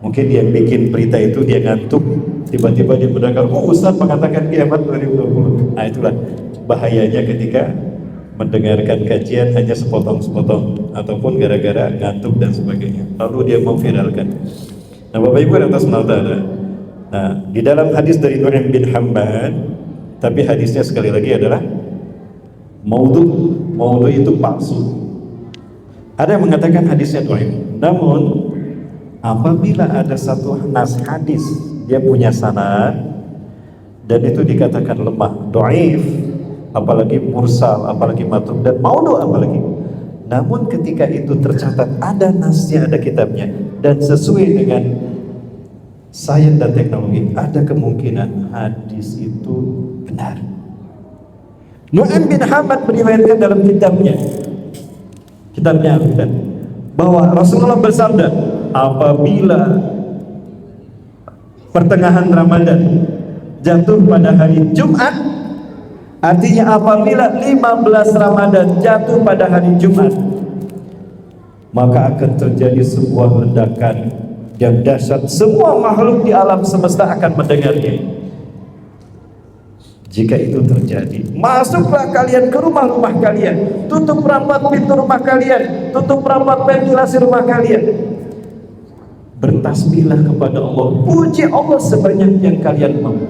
Mungkin yang bikin berita itu dia ngantuk, tiba-tiba dia mendengar, oh Ustaz mengatakan kiamat 2020. Nah, itulah bahayanya ketika mendengarkan kajian hanya sepotong-sepotong ataupun gara-gara ngantuk dan sebagainya. Lalu dia memviralkan. Nah, Bapak Ibu atas taala. Nah, di dalam hadis dari Nu'aim bin Hamban, tapi hadisnya sekali lagi adalah maudhu. Maudhu itu palsu. Ada yang mengatakan hadisnya Nu'aim. Namun apabila ada satu nas hadis dia punya sanad dan itu dikatakan lemah, dhaif, apalagi mursal, apalagi matruk dan maudhu apalagi. Namun ketika itu tercatat ada nasnya, ada kitabnya, dan sesuai dengan sains dan teknologi, ada kemungkinan hadis itu benar. Nu'aim bin Hamad meriwayatkan dalam kitabnya Al-Fitan, bahwa Rasulullah bersabda, apabila pertengahan Ramadan jatuh pada hari Jumat, artinya apabila 15 Ramadan jatuh pada hari Jumat, maka akan terjadi sebuah ledakan yang dahsyat. Semua makhluk di alam semesta akan mendengarnya. Jika itu terjadi, masuklah kalian ke rumah-rumah kalian, tutup rapat pintu rumah kalian, tutup rapat ventilasi rumah kalian, bertasbihlah kepada Allah, puji Allah sebanyak yang kalian mampu,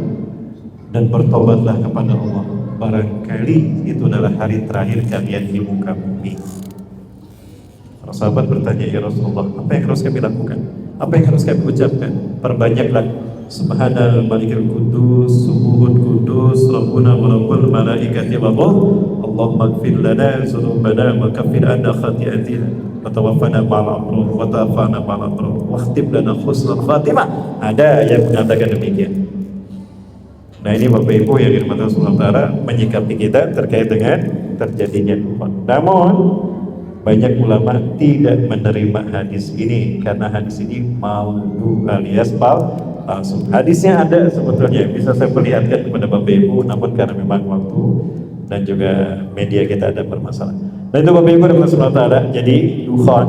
dan bertobatlah kepada Allah. Barangkali itu adalah hari terakhir kalian di muka bumi. Para sahabat bertanya, ya Rasulullah, apa yang harus kami lakukan? Apa yang harus kami ucapkan? Perbanyaklah Subhanal Malikil Kudus, Subuhun Kudus, Rabbuna wa Rabbul Malaikati wa Ruh, Allahumma gfir lana dzunubana wa kaffir anna khati'atina wa tawaffana ma'al abrur wa tawafana ma'al abrur wa khtib lana husnul khatimah. Ada yang mengatakan demikian. Nah, ini Bapak Ibu yang dirahmati Allah Ta'ala, menyikapi kita terkait dengan terjadinya dufan. Namun banyak ulama tidak menerima hadis ini karena hadis ini maudhu alias palsu. Hadisnya ada sebetulnya, bisa saya perlihatkan kepada Bapak Ibu, namun karena memang waktu dan juga media kita ada permasalahan. Nah, itu Bapak Ibu dirahmati Allah Ta'ala. Jadi dukhan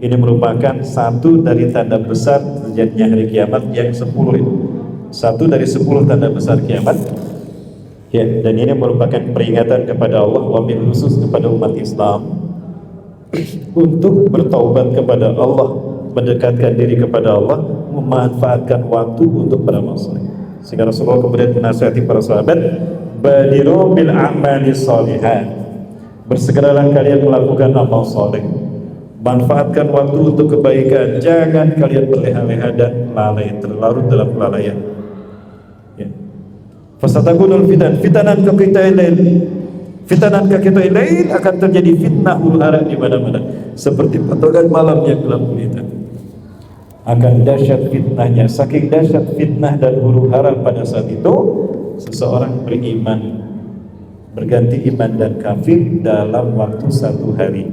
ini merupakan satu dari tanda besar terjadinya hari kiamat yang 10 itu. Satu dari 10 tanda besar kiamat. Ya, dan ini merupakan peringatan kepada Allah, wabil khusus kepada umat Islam, untuk bertaubat kepada Allah, mendekatkan diri kepada Allah, memanfaatkan waktu untuk beramal saleh. Sehingga Rasulullah kemudian menasihati para sahabat, badiru bil a'mali shalihat, bersegeralah kalian melakukan amal saleh, manfaatkan waktu untuk kebaikan, jangan kalian berleha-leha dan lalai, terlarut dalam kelalaian. Ya. Fasatakunul fitanan lain akan terjadi fitnah huru-hara di mana-mana, seperti potongan malam yang gelap gulita. Akan dahsyat fitnahnya, saking dahsyat fitnah dan huru-hara pada saat itu, seseorang beriman berganti iman dan kafir dalam waktu satu hari.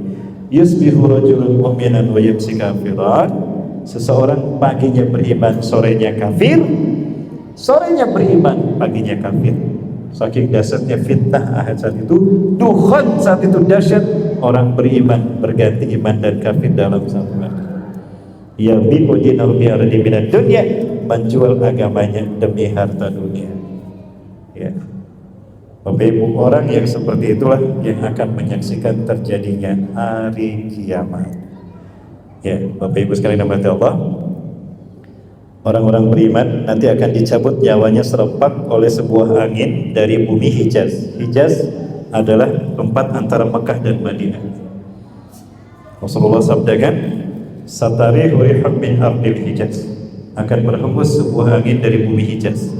Yusbihu rajulun mu'minan wa yumsi kafiran. Seseorang paginya beriman, sorenya kafir, sorenya beriman, paginya kafir. Saking dahsyatnya fitnah saat itu, dukhan saat itu dahsyat, orang beriman berganti iman dan kafir dalam satu hari. Yabi'u dinahu bi'aradi minad dunya, menjual agamanya demi harta dunia. Ya. Bapak Ibu, orang yang seperti itulah yang akan menyaksikan terjadinya hari kiamat. Ya, Bapak Ibu sekalian dirahmati Allah, orang-orang beriman nanti akan dicabut nyawanya serempak oleh sebuah angin dari bumi Hijaz. Hijaz adalah tempat antara Mekah dan Madinah. Rasulullah sabdakan, satarihu riham min ardil Hijaz, akan berhembus sebuah angin dari bumi Hijaz,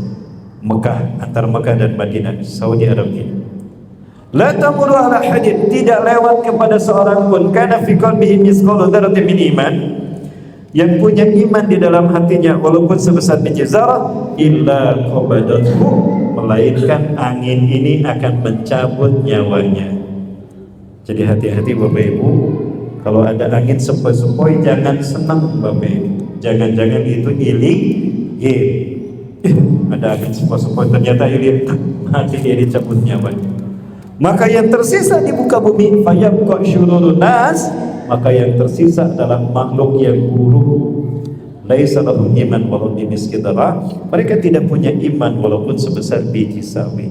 Mekah, antara Mekah dan Madinah, Saudi Arabia. La tamurru ala hadin, tidak lewat kepada seorang pun kana fi qalbihi misqalu dzarratin min iman, yang punya iman di dalam hatinya walaupun sebesar biji zarah, illa qabadathu, melainkan angin ini akan mencabut nyawanya. Jadi hati-hati Bapak Ibu, kalau ada angin sepoi-sepoi jangan senang Bapak Ibu. Jangan-jangan itu iling, ada angin sepoi-sepoi ternyata iling, hati dia dicabut nyawanya. Maka yang tersisa di muka bumi, fayabqa syururun nas, maka yang tersisa adalah makhluk yang buruk. Laisa lahum iman walau bimisqi dzarrah, mereka tidak punya iman walaupun sebesar biji sawi.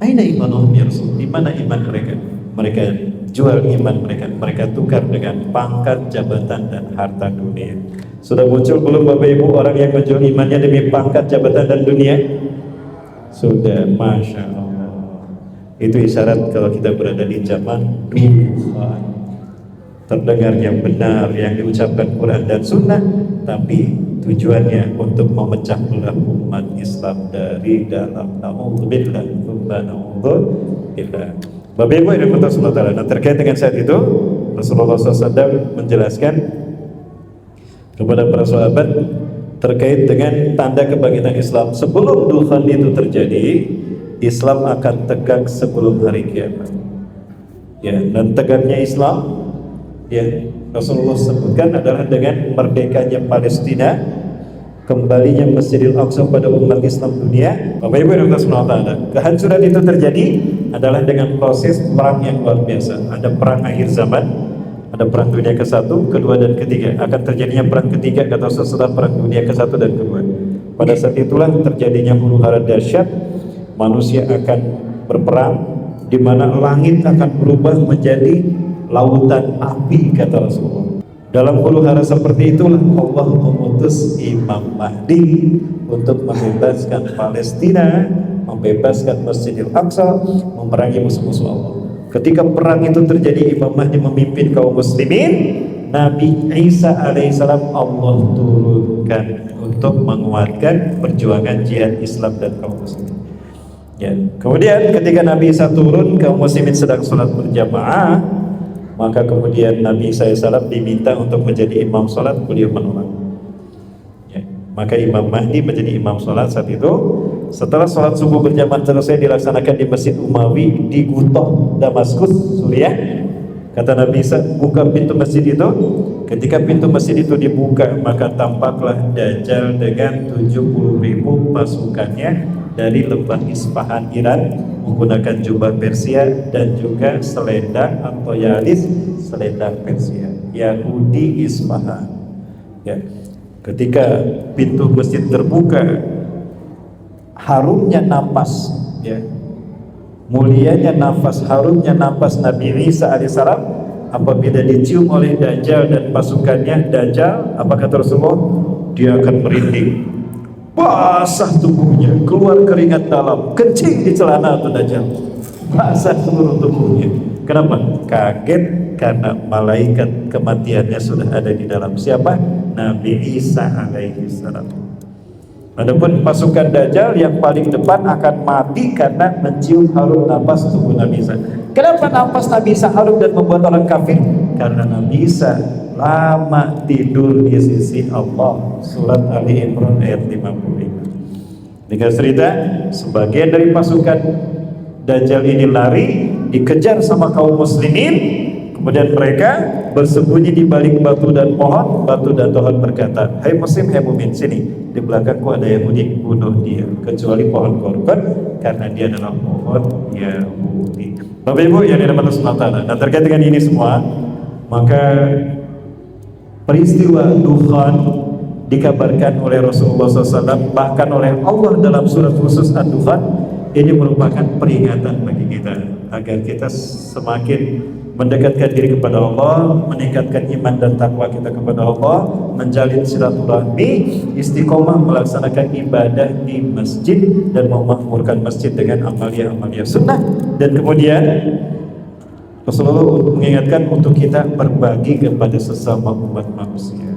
Aina imanuhum ya Rasul? Di mana iman mereka? Mereka jual iman mereka, mereka tukar dengan pangkat, jabatan dan harta dunia. Sudah muncul belum Bapak Ibu orang yang menjual imannya demi pangkat, jabatan dan dunia? Sudah, Masya Allah. Itu isyarat kalau kita berada di zaman dufan. Terdengar yang benar yang diucapkan Quran dan Sunnah, tapi tujuannya untuk memecah belah umat Islam dari dalam. Na'udzubillah, Bapak Ibu yang dirahmati Allah. Nah, terkait dengan saat itu, Rasulullah SAW menjelaskan kepada para sahabat terkait dengan tanda kebangkitan Islam. Sebelum dukhan itu terjadi, Islam akan tegak sebelum hari kiamat. Ya, dan tegaknya Islam, ya, Rasulullah sebutkan adalah dengan merdekanya Palestina, kembalinya Masjidil Aqsa pada umat Islam dunia. Bapak Ibu yang Allah, kehancuran itu terjadi adalah dengan proses perang yang luar biasa. Ada perang akhir zaman, ada perang dunia ke-1, kedua dan ketiga. Akan terjadinya perang ketiga atau sesudah perang dunia ke-1 dan kedua. Pada saat itulah terjadinya huru-hara dahsyat, manusia akan berperang, di mana langit akan berubah menjadi lautan api, kata Rasulullah. Dalam huru-hara seperti itulah Allah mengutus Imam Mahdi untuk membebaskan Palestina, membebaskan Masjidil Aqsa, memerangi musuh-musuh Allah. Ketika perang itu terjadi, Imam Mahdi memimpin kaum muslimin. Nabi Isa alaihissalam Allah turunkan untuk menguatkan perjuangan jihad Islam dan kaum muslimin. Ya. Kemudian ketika Nabi Isa turun, kaum muslimin sedang sholat berjamaah, maka kemudian Nabi SAW diminta untuk menjadi imam sholat, beliau menolak. Ya. Maka Imam Mahdi menjadi imam sholat saat itu. Setelah sholat subuh berjamaah selesai dilaksanakan di Masjid Umawi di Gutoh, Damaskus, Suriah, kata Nabi Isa, buka pintu masjid itu. Ketika pintu masjid itu dibuka, maka tampaklah Dajjal dengan 70.000 pasukannya dari lembah Isfahan, Iran, menggunakan jubah Persia dan juga selendang atau yalis, selendang Persia, Yahudi Isfahan. Ya. Ketika pintu masjid terbuka, harumnya napas, ya, mulianya nafas, harumnya nafas Nabi Isa alaihissalam apabila dicium oleh Dajjal dan pasukannya. Dajjal, apa kata Rasulullah? Dia akan merinding, basah tubuhnya, keluar keringat dalam, kencing di celana atau Dajjal, basah seluruh tubuhnya. Kenapa? Kaget karena malaikat kematiannya sudah ada di dalam siapa? Nabi Isa alaihissalam. Adapun pasukan Dajjal yang paling depan akan mati karena mencium harum nafas tubuh Nabi Isa. Kenapa nafas Nabi Isa harum dan membuat orang kafir? Karena Nabi Isa lama tidur di sisi Allah. Surat Ali Imran ayat 55. Dengan cerita, sebagian dari pasukan Dajjal ini lari, dikejar sama kaum muslimin. Kemudian mereka bersembunyi di balik batu dan pohon. Batu dan pohon berkata, "Hai muslim, hai mumin, sini, di belakangku ada Yahudi, bunuh dia." Kecuali pohon korban, karena dia adalah pohon Yahudi. Bapak Ibu yang dirahmati Allah, dan terkait dengan ini semua, maka peristiwa Dukhan dikabarkan oleh Rasulullah SAW, bahkan oleh Allah dalam surat khusus Ad-Dukhan. Ini merupakan peringatan bagi kita agar kita semakin mendekatkan diri kepada Allah, meningkatkan iman dan takwa kita kepada Allah, menjalin silaturahmi, istiqomah melaksanakan ibadah di masjid dan memakmurkan masjid dengan amalia-amalia sunnah. Dan kemudian Rasulullah mengingatkan untuk kita berbagi kepada sesama umat manusia.